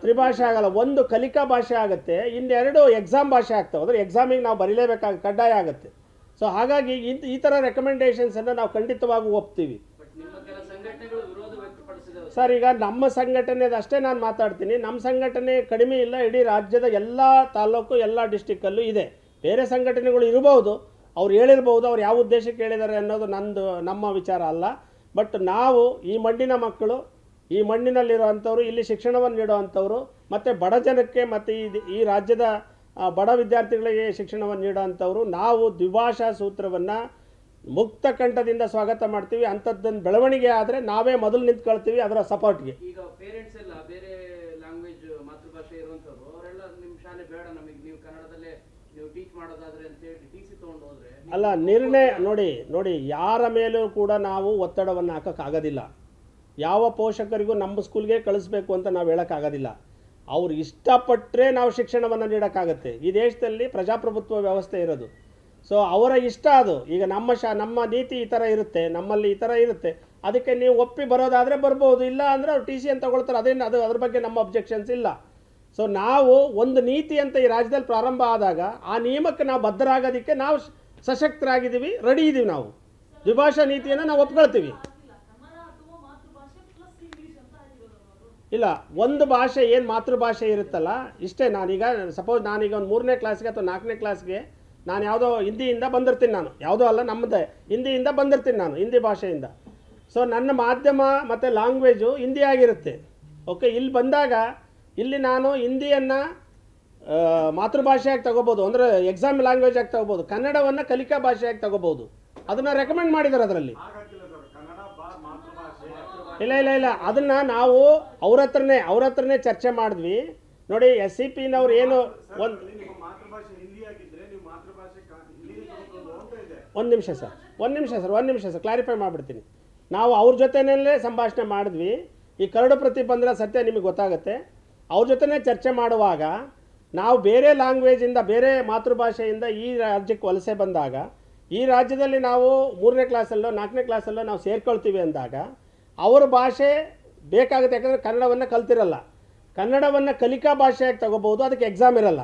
ತ್ರಿಭಾಷೆ ಆಗಲ್ಲ, ಒಂದು ಕಲಿಕಾ ಭಾಷೆ ಆಗುತ್ತೆ, ಇನ್ನೆರಡು ಎಕ್ಸಾಮ್ ಭಾಷೆ ಆಗ್ತವೆ. ಅಂದರೆ ಎಕ್ಸಾಮಿಗೆ ನಾವು ಬರೀಲೇಬೇಕಾಗುತ್ತೆ, ಕಡ್ಡಾಯ ಆಗುತ್ತೆ. ಸೊ ಹಾಗಾಗಿ ಈ ಥರ ರೆಕಮೆಂಡೇಷನ್ಸನ್ನು ನಾವು ಖಂಡಿತವಾಗಿ ಒಪ್ತೀವಿ ಸರ್. ಈಗ ನಮ್ಮ ಸಂಘಟನೆದು ಅಷ್ಟೇ ನಾನು ಮಾತಾಡ್ತೀನಿ. ನಮ್ಮ ಸಂಘಟನೆ ಕಡಿಮೆ ಇಲ್ಲ, ಇಡೀ ರಾಜ್ಯದ ಎಲ್ಲ ತಾಲೂಕು ಎಲ್ಲ ಡಿಸ್ಟಿಕ್ಕಲ್ಲೂ ಇದೆ. ಬೇರೆ ಸಂಘಟನೆಗಳು ಇರಬಹುದು, ಅವ್ರು ಹೇಳಿರ್ಬೋದು, ಅವ್ರು ಯಾವ ಉದ್ದೇಶಕ್ಕೆ ಹೇಳಿದ್ದಾರೆ ಅನ್ನೋದು ನಮ್ಮ ವಿಚಾರ ಅಲ್ಲ. ಬಟ್ ನಾವು ಈ ಮಣ್ಣಿನ ಮಕ್ಕಳು, ಈ ಮಣ್ಣಿನಲ್ಲಿರುವಂಥವ್ರು, ಇಲ್ಲಿ ಶಿಕ್ಷಣವನ್ನು ನೀಡುವಂಥವ್ರು ಮತ್ತು ಬಡ ಜನಕ್ಕೆ ಮತ್ತು ಈ ರಾಜ್ಯದ ಬಡ ವಿದ್ಯಾರ್ಥಿಗಳಿಗೆ ಶಿಕ್ಷಣವನ್ನು ನೀಡುವಂಥವ್ರು, ನಾವು ದ್ವಿಭಾಷಾ ಸೂತ್ರವನ್ನು ಮುಕ್ತ ಕಂಠದಿಂದ ಸ್ವಾಗತ ಮಾಡ್ತೀವಿ. ಅಂಥದ್ದನ್ನು ಬೆಳವಣಿಗೆ ಆದರೆ ನಾವೇ ಮೊದಲು ನಿಂತ್ಕೊಳ್ತೀವಿ ಅದರ ಸಪೋರ್ಟ್ಗೆ. ಈಗ ಪೇರೆಂಟ್ಸ್ ಎಲ್ಲ ಬೇರೆ ಲ್ಯಾಂಗ್ವೇಜ್ ಮಾತೃಭಾಷೆ ಇರುವಂಥವ್ರು ಅವರೆಲ್ಲ ನಿಮ್ಮ ಶಾಲೆ ಬೇಡ, ನಮಗೆ ನೀವು ಕನ್ನಡದಲ್ಲೇ ನೀವು ಟೀಚ್ ಮಾಡೋದಾದ್ರೆ ಅಂತೇಳಿ TC ತೊಗೊಂಡು ಹೋದರೆ ಅಲ್ಲ, ನಿರ್ಣಯ ನೋಡಿ ಯಾರ ಮೇಲೂ ಕೂಡ ನಾವು ಒತ್ತಡವನ್ನು ಹಾಕೋಕ್ಕಾಗೋದಿಲ್ಲ. ಯಾವ ಪೋಷಕರಿಗೂ ನಮ್ಮ ಸ್ಕೂಲ್ಗೆ ಕಳಿಸ್ಬೇಕು ಅಂತ ನಾವು ಹೇಳೋಕ್ಕಾಗೋದಿಲ್ಲ. ಅವ್ರು ಇಷ್ಟಪಟ್ಟರೆ ನಾವು ಶಿಕ್ಷಣವನ್ನು ನೀಡೋಕ್ಕಾಗತ್ತೆ. ಈ ದೇಶದಲ್ಲಿ ಪ್ರಜಾಪ್ರಭುತ್ವ ವ್ಯವಸ್ಥೆ ಇರೋದು. ಸೊ ಅವರ ಇಷ್ಟ ಅದು. ಈಗ ನಮ್ಮ ನೀತಿ ಈ ಥರ ಇರುತ್ತೆ, ನಮ್ಮಲ್ಲಿ ಈ ಥರ ಇರುತ್ತೆ. ಅದಕ್ಕೆ ನೀವು ಒಪ್ಪಿ ಬರೋದಾದರೆ ಬರ್ಬೋದು, ಇಲ್ಲ ಅಂದರೆ ಅವ್ರು TC ಅಂತ ತಗೊಳ್ತಾರೆ. ಅದ್ರ ಬಗ್ಗೆ ನಮ್ಮ ಅಬ್ಜೆಕ್ಷನ್ಸ್ ಇಲ್ಲ. ಸೊ ನಾವು ಒಂದು ನೀತಿ ಅಂತ ಈ ರಾಜ್ಯದಲ್ಲಿ ಪ್ರಾರಂಭ ಆದಾಗ ಆ ನಿಯಮಕ್ಕೆ ನಾವು ಬದ್ಧರಾಗೋದಕ್ಕೆ ನಾವು ಸಶಕ್ತರಾಗಿದ್ದೀವಿ, ರೆಡಿ ಇದ್ದೀವಿ. ನಾವು ದ್ವಿಭಾಷಾ ನೀತಿಯನ್ನು ನಾವು ಒಪ್ಕೊಳ್ತೀವಿ. ಇಲ್ಲ, ಒಂದು ಭಾಷೆ ಏನು ಮಾತೃಭಾಷೆ ಇರುತ್ತಲ್ಲ ಇಷ್ಟೇ. ಸಪೋಸ್ ನಾನೀಗ ಒಂದು 3ನೇ ಕ್ಲಾಸ್ಗೆ ಅಥವಾ 4ನೇ ಕ್ಲಾಸ್ಗೆ ನಾನು ಯಾವುದೋ ಹಿಂದಿಯಿಂದ ಬಂದಿರ್ತೀನಿ, ನಾನು ಯಾವುದೋ ಅಲ್ಲ ನಮ್ಮದೇ ಹಿಂದಿಯಿಂದ ಬಂದಿರ್ತೀನಿ, ನಾನು ಹಿಂದಿ ಭಾಷೆಯಿಂದ. ಸೊ ನನ್ನ ಮಾಧ್ಯಮ ಮತ್ತು ಲ್ಯಾಂಗ್ವೇಜು ಹಿಂದಿ ಆಗಿರುತ್ತೆ. ಓಕೆ, ಇಲ್ಲಿ ಬಂದಾಗ ಇಲ್ಲಿ ನಾನು ಹಿಂದಿಯನ್ನು ಮಾತೃಭಾಷೆಯಾಗಿ ತಗೋಬೋದು, ಅಂದರೆ ಎಕ್ಸಾಮ್ ಲ್ಯಾಂಗ್ವೇಜ್ ಆಗಿ ತಗೋಬೋದು. ಕನ್ನಡವನ್ನು ಕಲಿಕಾ ಭಾಷೆಯಾಗಿ ತಗೋಬೋದು. ಅದನ್ನು ರೆಕಮೆಂಡ್ ಮಾಡಿದ್ದಾರೆ ಅದರಲ್ಲಿ. ಇಲ್ಲ, ಅದನ್ನು ನಾವು ಅವ್ರ ಹತ್ರನೇ ಚರ್ಚೆ ಮಾಡಿದ್ವಿ. ನೋಡಿ SCPನವ್ರು ಏನು ಒಂದು ನಿಮಿಷ ಸರ್ ಕ್ಲಾರಿಫೈ ಮಾಡಿಬಿಡ್ತೀನಿ. ನಾವು ಅವ್ರ ಜೊತೆಯಲ್ಲೇ ಸಂಭಾಷಣೆ ಮಾಡಿದ್ವಿ. ಈ ಕರಡು ಪ್ರತಿ ಬಂದರೆ ಸತ್ಯ ನಿಮಗೆ ಗೊತ್ತಾಗುತ್ತೆ. ಅವ್ರ ಜೊತೆನೇ ಚರ್ಚೆ ಮಾಡುವಾಗ ನಾವು ಬೇರೆ ಲ್ಯಾಂಗ್ವೇಜಿಂದ, ಬೇರೆ ಮಾತೃಭಾಷೆಯಿಂದ ಈ ರಾಜ್ಯಕ್ಕೆ ವಲಸೆ ಬಂದಾಗ, ಈ ರಾಜ್ಯದಲ್ಲಿ ನಾವು 3ನೇ ಕ್ಲಾಸಲ್ಲೋ 4ನೇ ಕ್ಲಾಸಲ್ಲೋ ನಾವು ಸೇರ್ಕೊಳ್ತೀವಿ ಅಂದಾಗ ಅವ್ರ ಭಾಷೆ ಬೇಕಾಗುತ್ತೆ. ಯಾಕಂದರೆ ಕನ್ನಡವನ್ನು ಕಲ್ತಿರಲ್ಲ. ಕನ್ನಡವನ್ನು ಕಲಿಕಾ ಭಾಷೆಯಾಗಿ ತಗೋಬೋದು, ಅದಕ್ಕೆ ಎಕ್ಸಾಮ್ ಇರಲ್ಲ,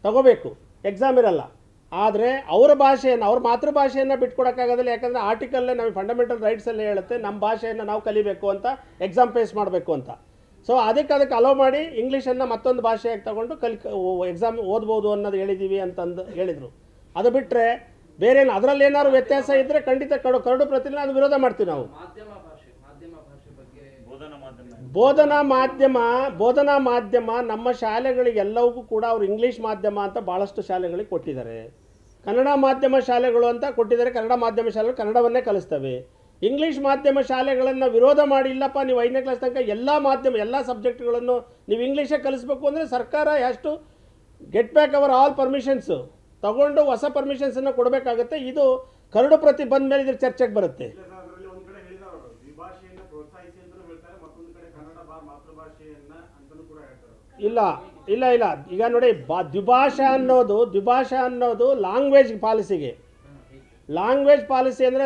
ತಗೋಬೇಕು, ಎಕ್ಸಾಮ್ ಇರಲ್ಲ. ಆದರೆ ಅವರ ಭಾಷೆಯನ್ನು, ಅವ್ರ ಮಾತೃಭಾಷೆಯನ್ನು ಬಿಟ್ಕೊಡೋಕ್ಕಾಗೋದಿಲ್ಲ. ಯಾಕಂದರೆ ಆರ್ಟಿಕಲ್ಲೇ ನಮಗೆ ಫಂಡಮೆಂಟಲ್ ರೈಟ್ಸಲ್ಲಿ ಹೇಳುತ್ತೆ ನಮ್ಮ ಭಾಷೆಯನ್ನು ನಾವು ಕಲಿಬೇಕು ಅಂತ, ಎಕ್ಸಾಮ್ ಫೇಸ್ ಮಾಡಬೇಕು ಅಂತ. ಸೊ ಅದಕ್ಕೆ ಅಲೋ ಮಾಡಿ ಇಂಗ್ಲೀಷನ್ನು ಮತ್ತೊಂದು ಭಾಷೆಯಾಗಿ ತಗೊಂಡು ಎಕ್ಸಾಮ್ ಓದ್ಬೋದು ಅನ್ನೋದು ಹೇಳಿದ್ದೀವಿ ಅಂತಂದು ಹೇಳಿದರು. ಅದು ಬಿಟ್ಟರೆ ಬೇರೆ ಅದರಲ್ಲಿ ಏನಾದ್ರು ವ್ಯತ್ಯಾಸ ಇದ್ದರೆ ಖಂಡಿತ ಕರಡು ಪ್ರತಿನ ಅದು ವಿರೋಧ ಮಾಡ್ತೀವಿ ನಾವು. ಬೋಧನಾ ಮಾಧ್ಯಮ ನಮ್ಮ ಶಾಲೆಗಳಿಗೆಲ್ಲವೂ ಕೂಡ ಅವರು ಇಂಗ್ಲೀಷ್ ಮಾಧ್ಯಮ ಅಂತ ಭಾಳಷ್ಟು ಶಾಲೆಗಳಿಗೆ ಕೊಟ್ಟಿದ್ದಾರೆ. ಕನ್ನಡ ಮಾಧ್ಯಮ ಶಾಲೆಗಳು ಅಂತ ಕೊಟ್ಟಿದ್ದಾರೆ. ಕನ್ನಡ ಮಾಧ್ಯಮ ಶಾಲೆಗಳು ಕನ್ನಡವನ್ನೇ ಕಲಿಸ್ತವೆ. ಇಂಗ್ಲೀಷ್ ಮಾಧ್ಯಮ ಶಾಲೆಗಳನ್ನು ವಿರೋಧ ಮಾಡಿ, ಇಲ್ಲಪ್ಪ ನೀವು 5ನೇ ಕ್ಲಾಸ್ ತನಕ ಎಲ್ಲ ಸಬ್ಜೆಕ್ಟ್ಗಳನ್ನು ನೀವು ಇಂಗ್ಲೀಷೇ ಕಲಿಸ್ಬೇಕು ಅಂದರೆ ಸರ್ಕಾರ ಎಷ್ಟು get back hour all permissions ತಗೊಂಡು ಹೊಸ ಪರ್ಮಿಷನ್ಸನ್ನು ಕೊಡಬೇಕಾಗುತ್ತೆ. ಇದು ಕರಡು ಪ್ರತಿ ಬಂದ ಮೇಲೆ ಇದ್ರ ಚರ್ಚೆಗೆ ಬರುತ್ತೆ. ಇಲ್ಲ ಈಗ ನೋಡಿ, ದ್ವಿಭಾಷಾ ಅನ್ನೋದು ಲ್ಯಾಂಗ್ವೇಜ್ ಪಾಲಿಸಿಗೆ, ಲ್ಯಾಂಗ್ವೇಜ್ ಪಾಲಿಸಿ ಅಂದರೆ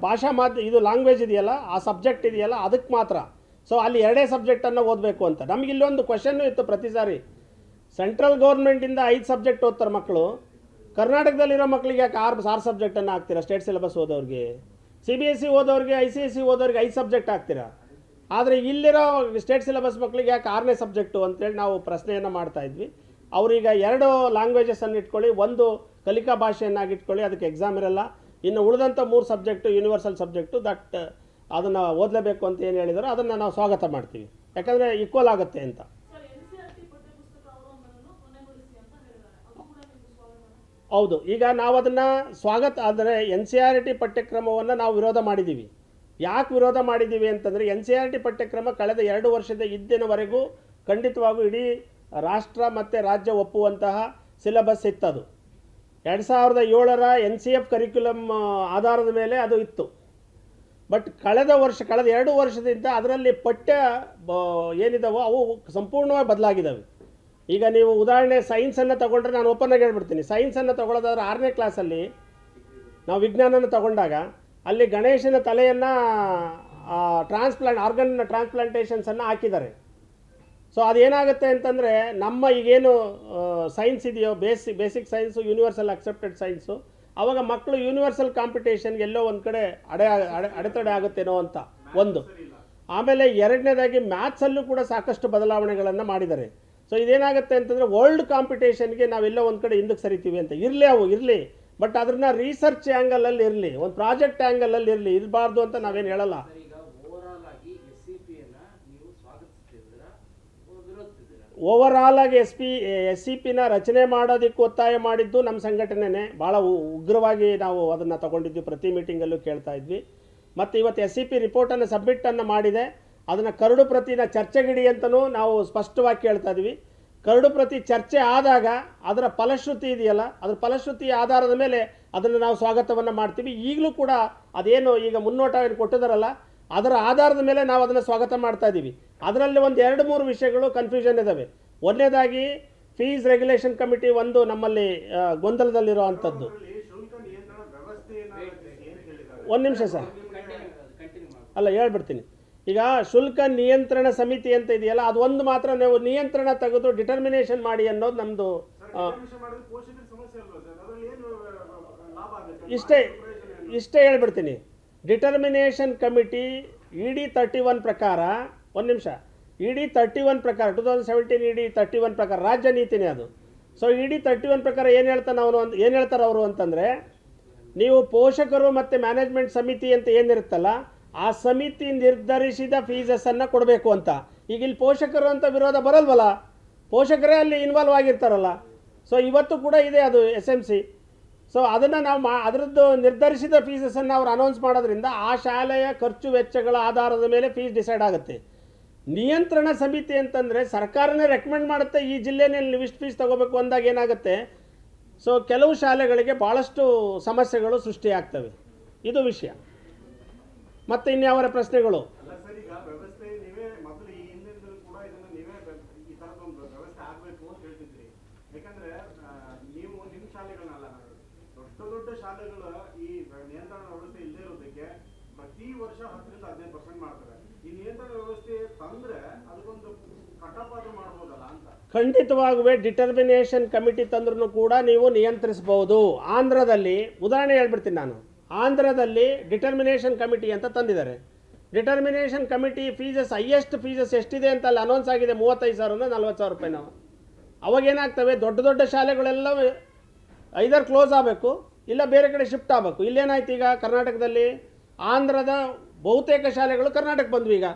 ಭಾಷಾ ಇದು ಲ್ಯಾಂಗ್ವೇಜ್ ಇದೆಯಲ್ಲ, ಆ ಸಬ್ಜೆಕ್ಟ್ ಇದೆಯಲ್ಲ ಅದಕ್ಕೆ ಮಾತ್ರ. ಸೊ ಅಲ್ಲಿ ಎರಡೇ ಸಬ್ಜೆಕ್ಟನ್ನು ಓದಬೇಕು ಅಂತ. ನಮಗೆ ಇಲ್ಲೊಂದು ಕ್ವಶನ್ನು ಇತ್ತು ಪ್ರತಿ ಸಾರಿ, ಸೆಂಟ್ರಲ್ ಗೌರ್ಮೆಂಟಿಂದ 5 ಸಬ್ಜೆಕ್ಟ್ ಓದ್ತಾರೆ ಮಕ್ಕಳು, ಕರ್ನಾಟಕದಲ್ಲಿರೋ ಮಕ್ಕಳಿಗೆ ಯಾಕೆ 6 ಸಬ್ಜೆಕ್ಟನ್ನು ಹಾಕ್ತೀರಾ? ಸ್ಟೇಟ್ ಸಿಲೆಬಸ್ ಓದೋರಿಗೆ, CBSE ಓದೋರಿಗೆ, ICSE ಓದೋರಿಗೆ 5 ಸಬ್ಜೆಕ್ಟ್ ಹಾಕ್ತೀರಾ. ಆದರೆ ಇಲ್ಲಿರೋ ಸ್ಟೇಟ್ ಸಿಲೆಬಸ್ ಮಕ್ಕಳಿಗೆ ಯಾಕೆ 6ನೇ ಸಬ್ಜೆಕ್ಟು ಅಂತೇಳಿ ನಾವು ಪ್ರಶ್ನೆಯನ್ನು ಮಾಡ್ತಾಯಿದ್ವಿ. ಅವರೀಗ 2 ಲ್ಯಾಂಗ್ವೇಜಸನ್ನು ಇಟ್ಕೊಳ್ಳಿ, ಒಂದು ಕಲಿಕಾ ಭಾಷೆಯನ್ನಾಗಿ ಇಟ್ಕೊಳ್ಳಿ, ಅದಕ್ಕೆ ಎಕ್ಸಾಮ್ ಇರಲ್ಲ. ಇನ್ನು ಉಳಿದಂಥ 3 ಸಬ್ಜೆಕ್ಟು ಯೂನಿವರ್ಸಲ್ ಸಬ್ಜೆಕ್ಟು, ದಟ್ ಅದನ್ನು ಓದಲೇಬೇಕು ಅಂತ ಏನು ಹೇಳಿದಾರೋ ಅದನ್ನು ನಾವು ಸ್ವಾಗತ ಮಾಡ್ತೀವಿ, ಯಾಕಂದರೆ ಈಕ್ವಲ್ ಆಗುತ್ತೆ ಅಂತ. ಹೌದು, ಈಗ ನಾವು ಅದನ್ನು ಸ್ವಾಗತ ಅಂದರೆ NCERT ಪಠ್ಯಕ್ರಮವನ್ನು ನಾವು ವಿರೋಧ ಮಾಡಿದ್ದೀವಿ. ಯಾಕೆ ವಿರೋಧ ಮಾಡಿದ್ದೀವಿ ಅಂತಂದರೆ, NCERT ಪಠ್ಯಕ್ರಮ ಕಳೆದ 2 ವರ್ಷದ ಇದ್ದಿನವರೆಗೂ ಖಂಡಿತವಾಗೂ ಇಡೀ ರಾಷ್ಟ್ರ ಮತ್ತು ರಾಜ್ಯ ಒಪ್ಪುವಂತಹ ಸಿಲೆಬಸ್ ಇತ್ತದು. 2007ರ NCF ಕರಿಕ್ಯುಲಮ್ ಆಧಾರದ ಮೇಲೆ ಅದು ಇತ್ತು. ಬಟ್ ಕಳೆದ 2 ವರ್ಷದಿಂದ ಅದರಲ್ಲಿ ಪಠ್ಯ ಏನಿದಾವೋ ಅವು ಸಂಪೂರ್ಣವಾಗಿ ಬದಲಾಗಿದ್ದಾವೆ. ಈಗ ನೀವು ಉದಾಹರಣೆ ಸೈನ್ಸನ್ನು ತಗೊಂಡ್ರೆ, ನಾನು ಓಪನ್ನಾಗಿ ಹೇಳ್ಬಿಡ್ತೀನಿ, ಸೈನ್ಸನ್ನು ತಗೊಳ್ಳೋದಾದ್ರೆ 6ನೇ ಕ್ಲಾಸಲ್ಲಿ ನಾವು ವಿಜ್ಞಾನನ ತಗೊಂಡಾಗ ಅಲ್ಲಿ ಗಣೇಶನ ತಲೆಯನ್ನು ಆರ್ಗನ್ ಟ್ರಾನ್ಸ್ಪ್ಲಾಂಟೇಷನ್ಸನ್ನು ಹಾಕಿದ್ದಾರೆ. ಸೊ ಅದೇನಾಗುತ್ತೆ ಅಂತಂದರೆ, ನಮ್ಮ ಈಗೇನು ಸೈನ್ಸ್ ಇದೆಯೋ, basic science, universal accepted science, ಆವಾಗ ಮಕ್ಕಳು ಯೂನಿವರ್ಸಲ್ ಕಾಂಪಿಟೇಷನ್ಗೆ ಎಲ್ಲೋ ಒಂದು ಕಡೆ ಅಡೆತಡೆ ಆಗುತ್ತೇನೋ ಅಂತ ಒಂದು. ಆಮೇಲೆ ಎರಡನೇದಾಗಿ ಮ್ಯಾಥ್ಸಲ್ಲೂ ಕೂಡ ಸಾಕಷ್ಟು ಬದಲಾವಣೆಗಳನ್ನು ಮಾಡಿದ್ದಾರೆ. ಸೊ ಇದೇನಾಗುತ್ತೆ ಅಂತಂದರೆ, ವರ್ಲ್ಡ್ ಕಾಂಪಿಟೇಷನ್ಗೆ ನಾವೆಲ್ಲೋ ಒಂದು ಕಡೆ ಹಿಂದಕ್ಕೆ ಸರಿತೀವಿ ಅಂತ. ಇರಲಿ, ಬಟ್ ಅದನ್ನ ರಿಸರ್ಚ್ ಆ್ಯಂಗಲಲ್ಲಿ ಇರಲಿ, ಒಂದು ಪ್ರಾಜೆಕ್ಟ್ ಆ್ಯಂಗಲಲ್ಲಿ ಇರಬಾರ್ದು ಅಂತ ನಾವೇನು ಹೇಳಲ್ಲ. ಓವರಾಲ್ ಆಗಿ SCPನ ರಚನೆ ಮಾಡೋದಕ್ಕೆ ಒತ್ತಾಯ ಮಾಡಿದ್ದು ನಮ್ಮ ಸಂಘಟನೆನೇ. ಭಾಳ ಉಗ್ರವಾಗಿ ನಾವು ಅದನ್ನು ತಗೊಂಡಿದ್ವಿ, ಪ್ರತಿ ಮೀಟಿಂಗಲ್ಲೂ ಕೇಳ್ತಾ ಇದ್ವಿ. ಮತ್ತು ಇವತ್ತು SCP ರಿಪೋರ್ಟನ್ನು ಸಬ್ಮಿಟನ್ನು ಮಾಡಿದೆ, ಅದನ್ನು ಕರಡು ಪ್ರತಿನ ಚರ್ಚೆಗಿಡಿ ಅಂತಲೂ ನಾವು ಸ್ಪಷ್ಟವಾಗಿ ಕೇಳ್ತಾ ಇದ್ವಿ. ಕರಡು ಪ್ರತಿ ಚರ್ಚೆ ಆದಾಗ ಅದರ ಫಲಶ್ರುತಿ ಇದೆಯಲ್ಲ, ಅದರ ಫಲಶ್ರುತಿಯ ಆಧಾರದ ಮೇಲೆ ಅದನ್ನು ನಾವು ಸ್ವಾಗತವನ್ನು ಮಾಡ್ತೀವಿ. ಈಗಲೂ ಕೂಡ ಅದೇನು ಈಗ ಮುನ್ನೋಟ ಏನು ಕೊಟ್ಟಿದ್ದಾರಲ್ಲ, ಅದರ ಆಧಾರದ ಮೇಲೆ ನಾವು ಅದನ್ನು ಸ್ವಾಗತ ಮಾಡ್ತಾ ಇದ್ದೀವಿ. ಅದರಲ್ಲಿ ಒಂದು 2-3 ವಿಷಯಗಳು ಕನ್ಫ್ಯೂಷನ್ ಇದ್ದಾವೆ. ಒಂದನೇದಾಗಿ ಫೀಸ್ ರೆಗ್ಯುಲೇಷನ್ ಕಮಿಟಿ ಒಂದು ನಮ್ಮಲ್ಲಿ ಗೊಂದಲದಲ್ಲಿರೋ ಅಂಥದ್ದು. ಒಂದು ನಿಮಿಷ ಸರ್, ಅಲ್ಲ ಹೇಳ್ಬಿಡ್ತೀನಿ. ಈಗ ಶುಲ್ಕ ನಿಯಂತ್ರಣ ಸಮಿತಿ ಅಂತ ಇದೆಯಲ್ಲ, ಅದು ಒಂದು ಮಾತ್ರ ನೀವು ನಿಯಂತ್ರಣ ತೆಗೆದು ಡಿಟರ್ಮಿನೇಷನ್ ಮಾಡಿ ಅನ್ನೋದು ನಮ್ಮದು. ಇಷ್ಟೇ ಹೇಳ್ಬಿಡ್ತೀನಿ. ಡಿಟರ್ಮಿನೇಷನ್ ಕಮಿಟಿ ED 31 ಪ್ರಕಾರ, ಒಂದು ನಿಮಿಷ, ED 31 ಪ್ರಕಾರ 2017 ED 31 ಪ್ರಕಾರ ರಾಜ್ಯ ನೀತಿನೇ ಅದು. ಸೊ ED 31 ಪ್ರಕಾರ ಏನು ಹೇಳ್ತಾರೆ ಅವರು ಅಂತಂದರೆ, ನೀವು ಪೋಷಕರು ಮತ್ತು ಮ್ಯಾನೇಜ್ಮೆಂಟ್ ಸಮಿತಿ ಅಂತ ಏನಿರುತ್ತಲ್ಲ, ಆ ಸಮಿತಿ ನಿರ್ಧರಿಸಿದ ಫೀಸಸ್ಸನ್ನು ಕೊಡಬೇಕು ಅಂತ. ಈಗ ಇಲ್ಲಿ ಪೋಷಕರು ಅಂತ ವಿರೋಧ ಬರಲ್ವಲ್ಲ, ಪೋಷಕರೇ ಅಲ್ಲಿ ಇನ್ವಾಲ್ವ್ ಆಗಿರ್ತಾರಲ್ಲ. ಸೊ ಇವತ್ತು ಕೂಡ ಇದೆ ಅದು SMC. ಸೊ ಅದನ್ನು ನಾವು ಅದರದ್ದು ನಿರ್ಧರಿಸಿದ ಫೀಸಸ್ಸನ್ನು ಅವ್ರು ಅನೌನ್ಸ್ ಮಾಡೋದ್ರಿಂದ ಆ ಶಾಲೆಯ ಖರ್ಚು ವೆಚ್ಚಗಳ ಆಧಾರದ ಮೇಲೆ ಫೀಸ್ ಡಿಸೈಡ್ ಆಗುತ್ತೆ. ನಿಯಂತ್ರಣ ಸಮಿತಿ ಅಂತಂದರೆ ಸರ್ಕಾರನೇ ರೆಕಮೆಂಡ್ ಮಾಡುತ್ತೆ, ಈ ಜಿಲ್ಲೆಯಲ್ಲಿ ನೀವು ಇಷ್ಟು ಫೀಸ್ ತೊಗೋಬೇಕು ಅಂದಾಗ ಏನಾಗುತ್ತೆ, ಸೊ ಕೆಲವು ಶಾಲೆಗಳಿಗೆ ಭಾಳಷ್ಟು ಸಮಸ್ಯೆಗಳು ಸೃಷ್ಟಿಯಾಗ್ತವೆ. ಇದು ವಿಷಯ. ಮತ್ತು ಇನ್ಯಾವರ ಪ್ರಶ್ನೆಗಳು? ದೊಡ್ಡ ಶಾಲೆಗಳ ಈ ನಿಯಂತ್ರಣ ವ್ಯವಸ್ಥೆ ಇಲ್ಲದೆ ಇರೋದಕ್ಕೆ ಪ್ರತಿ ವರ್ಷ 10-15% ಮಾಡ್ತಾರೆ. ಈ ನಿಯಂತ್ರಣ ವ್ಯವಸ್ಥೆ ತಂದ್ರೆ ಅದಕ್ಕೊಂದು ಕಟ್ಟಪಾತ್ರ ಮಾಡ್ಬೋದಲ್ಲ ಅಂತ. ಖಂಡಿತವಾಗೂ ಡಿಟರ್ಮಿನೇಷನ್ ಕಮಿಟಿ ತಂದ್ರೂ ಕೂಡ ನೀವು ನಿಯಂತ್ರಿಸಬಹುದು. ಆಂಧ್ರದಲ್ಲಿ ಉದಾಹರಣೆ ಹೇಳ್ಬಿಡ್ತೀನಿ ನಾನು. ಆಂಧ್ರದಲ್ಲಿ ಡಿಟರ್ಮಿನೇಷನ್ ಕಮಿಟಿ ಅಂತ ತಂದಿದ್ದಾರೆ. ಡಿಟರ್ಮಿನೇಷನ್ ಕಮಿಟಿ ಫೀಸಸ್, ಹೈಯೆಸ್ಟ್ ಫೀಸಸ್ ಎಷ್ಟಿದೆ ಅಂತ ಅಲ್ಲಿ ಅನೌನ್ಸ್ ಆಗಿದೆ, 35,000 40,000 ರೂಪಾಯಿ. ನಾವು ಅವಾಗೇನಾಗ್ತವೆ, ದೊಡ್ಡ ಶಾಲೆಗಳೆಲ್ಲ ಐದರ್ ಕ್ಲೋಸ್ ಆಗಬೇಕು, ಇಲ್ಲ ಬೇರೆ ಕಡೆ ಶಿಫ್ಟ್ ಆಗಬೇಕು. ಇಲ್ಲೇನಾಯ್ತು, ಈಗ ಕರ್ನಾಟಕದಲ್ಲಿ ಆಂಧ್ರದ ಬಹುತೇಕ ಶಾಲೆಗಳು ಕರ್ನಾಟಕ ಬಂದ್ವು ಈಗ.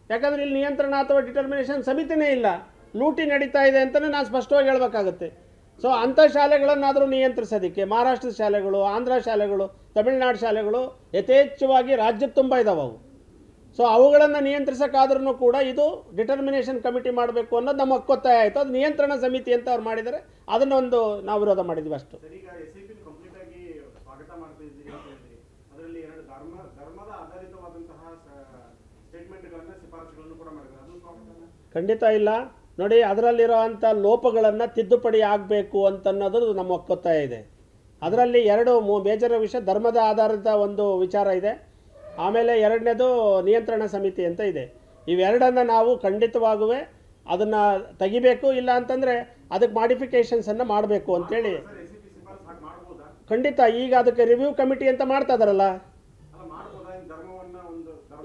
ಯಾಕಂದರೆ ಇಲ್ಲಿ ನಿಯಂತ್ರಣ ಅಥವಾ ಡಿಟರ್ಮಿನೇಷನ್ ಸಮಿತಿನೇ ಇಲ್ಲ, ಲೂಟಿ ನಡೀತಾ ಇದೆ ಅಂತಲೇ ನಾನು ಸ್ಪಷ್ಟವಾಗಿ ಹೇಳಬೇಕಾಗುತ್ತೆ. ಸೊ ಅಂಥ ಶಾಲೆಗಳನ್ನಾದರೂ ನಿಯಂತ್ರಿಸೋದಕ್ಕೆ ಮಹಾರಾಷ್ಟ್ರದ ಶಾಲೆಗಳು, ಆಂಧ್ರ ಶಾಲೆಗಳು, ತಮಿಳುನಾಡು ಶಾಲೆಗಳು ಯಥೇಚ್ಛವಾಗಿ ರಾಜ್ಯದ ತುಂಬ ಇದ್ದಾವೆ ಅವು. ಸೊ ಅವುಗಳನ್ನು ನಿಯಂತ್ರಿಸೋಕ್ಕಾದ್ರೂ ಕೂಡ ಇದು ಡಿಟರ್ಮಿನೇಷನ್ ಕಮಿಟಿ ಮಾಡಬೇಕು ಅನ್ನೋದು ನಮ್ಮ ಹಕ್ಕೊತ್ತಾಯ ಆಯಿತು. ಅದು ನಿಯಂತ್ರಣ ಸಮಿತಿ ಅಂತ ಅವ್ರು ಮಾಡಿದ್ದಾರೆ, ಅದನ್ನೊಂದು ನಾವು ವಿರೋಧ ಮಾಡಿದ್ವಿ ಅಷ್ಟು. ಖಂಡಿತ ಇಲ್ಲ. ನೋಡಿ, ಅದರಲ್ಲಿರೋ ಅಂಥ ಲೋಪಗಳನ್ನು ತಿದ್ದುಪಡಿ ಆಗಬೇಕು ಅಂತನ್ನೋದು ನಮ್ಮ ಒಕ್ಕೊತ್ತಾಯ ಇದೆ. ಅದರಲ್ಲಿ ಎರಡು ಮೇಜರ್ ವಿಷಯ ಧರ್ಮದ ಆಧಾರಿತ ಒಂದು ವಿಚಾರ ಇದೆ, ಆಮೇಲೆ ಎರಡನೇದು ನಿಯಂತ್ರಣ ಸಮಿತಿ ಅಂತ ಇದೆ. ಇವೆರಡನ್ನು ನಾವು ಖಂಡಿತವಾಗೂ ಅದನ್ನು ತೆಗಿಬೇಕು, ಇಲ್ಲ ಅಂತಂದರೆ ಅದಕ್ಕೆ ಮಾಡಿಫಿಕೇಷನ್ಸನ್ನು ಮಾಡಬೇಕು ಅಂತೇಳಿ ಖಂಡಿತ. ಈಗ ಅದಕ್ಕೆ ರಿವ್ಯೂ ಕಮಿಟಿ ಅಂತ ಮಾಡ್ತಾ ಇದ್ದಾರಲ್ಲ,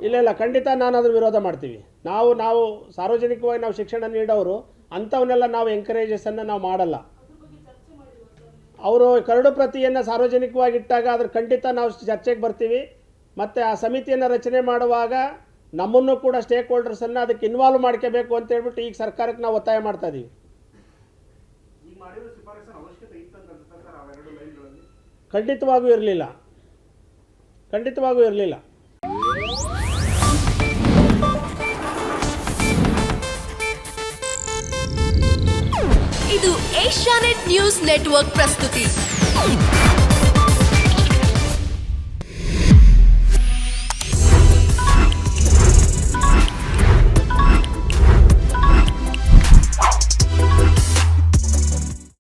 ಇಲ್ಲ ಖಂಡಿತ ನಾನು ಅದನ್ನು ವಿರೋಧ ಮಾಡ್ತೀವಿ. ನಾವು ಸಾರ್ವಜನಿಕವಾಗಿ ನಾವು ಶಿಕ್ಷಣ ನೀಡೋರು ಅಂಥವನ್ನೆಲ್ಲ ನಾವು ಎಂಕರೇಜಸನ್ನು ನಾವು ಮಾಡಲ್ಲ. ಅವರು ಕರಡು ಪ್ರತಿಯನ್ನು ಸಾರ್ವಜನಿಕವಾಗಿ ಇಟ್ಟಾಗ ಅದ್ರ ಖಂಡಿತ ನಾವು ಚರ್ಚೆಗೆ ಬರ್ತೀವಿ. ಮತ್ತು ಆ ಸಮಿತಿಯನ್ನು ರಚನೆ ಮಾಡುವಾಗ ನಮ್ಮನ್ನು ಕೂಡ ಸ್ಟೇಕ್ ಹೋಲ್ಡರ್ಸನ್ನು ಅದಕ್ಕೆ ಇನ್ವಾಲ್ವ್ ಮಾಡ್ಕೋಬೇಕು ಅಂತ ಹೇಳ್ಬಿಟ್ಟು ಈಗ ಸರ್ಕಾರಕ್ಕೆ ನಾವು ಒತ್ತಾಯ ಮಾಡ್ತಾ ಇದ್ದೀವಿ. ಖಂಡಿತವಾಗೂ ಇರಲಿಲ್ಲ. ಇದು ಏಷ್ಯಾನೆಟ್ ನ್ಯೂಸ್ ನೆಟ್ವರ್ಕ್ ಪ್ರಸ್ತುತಿ.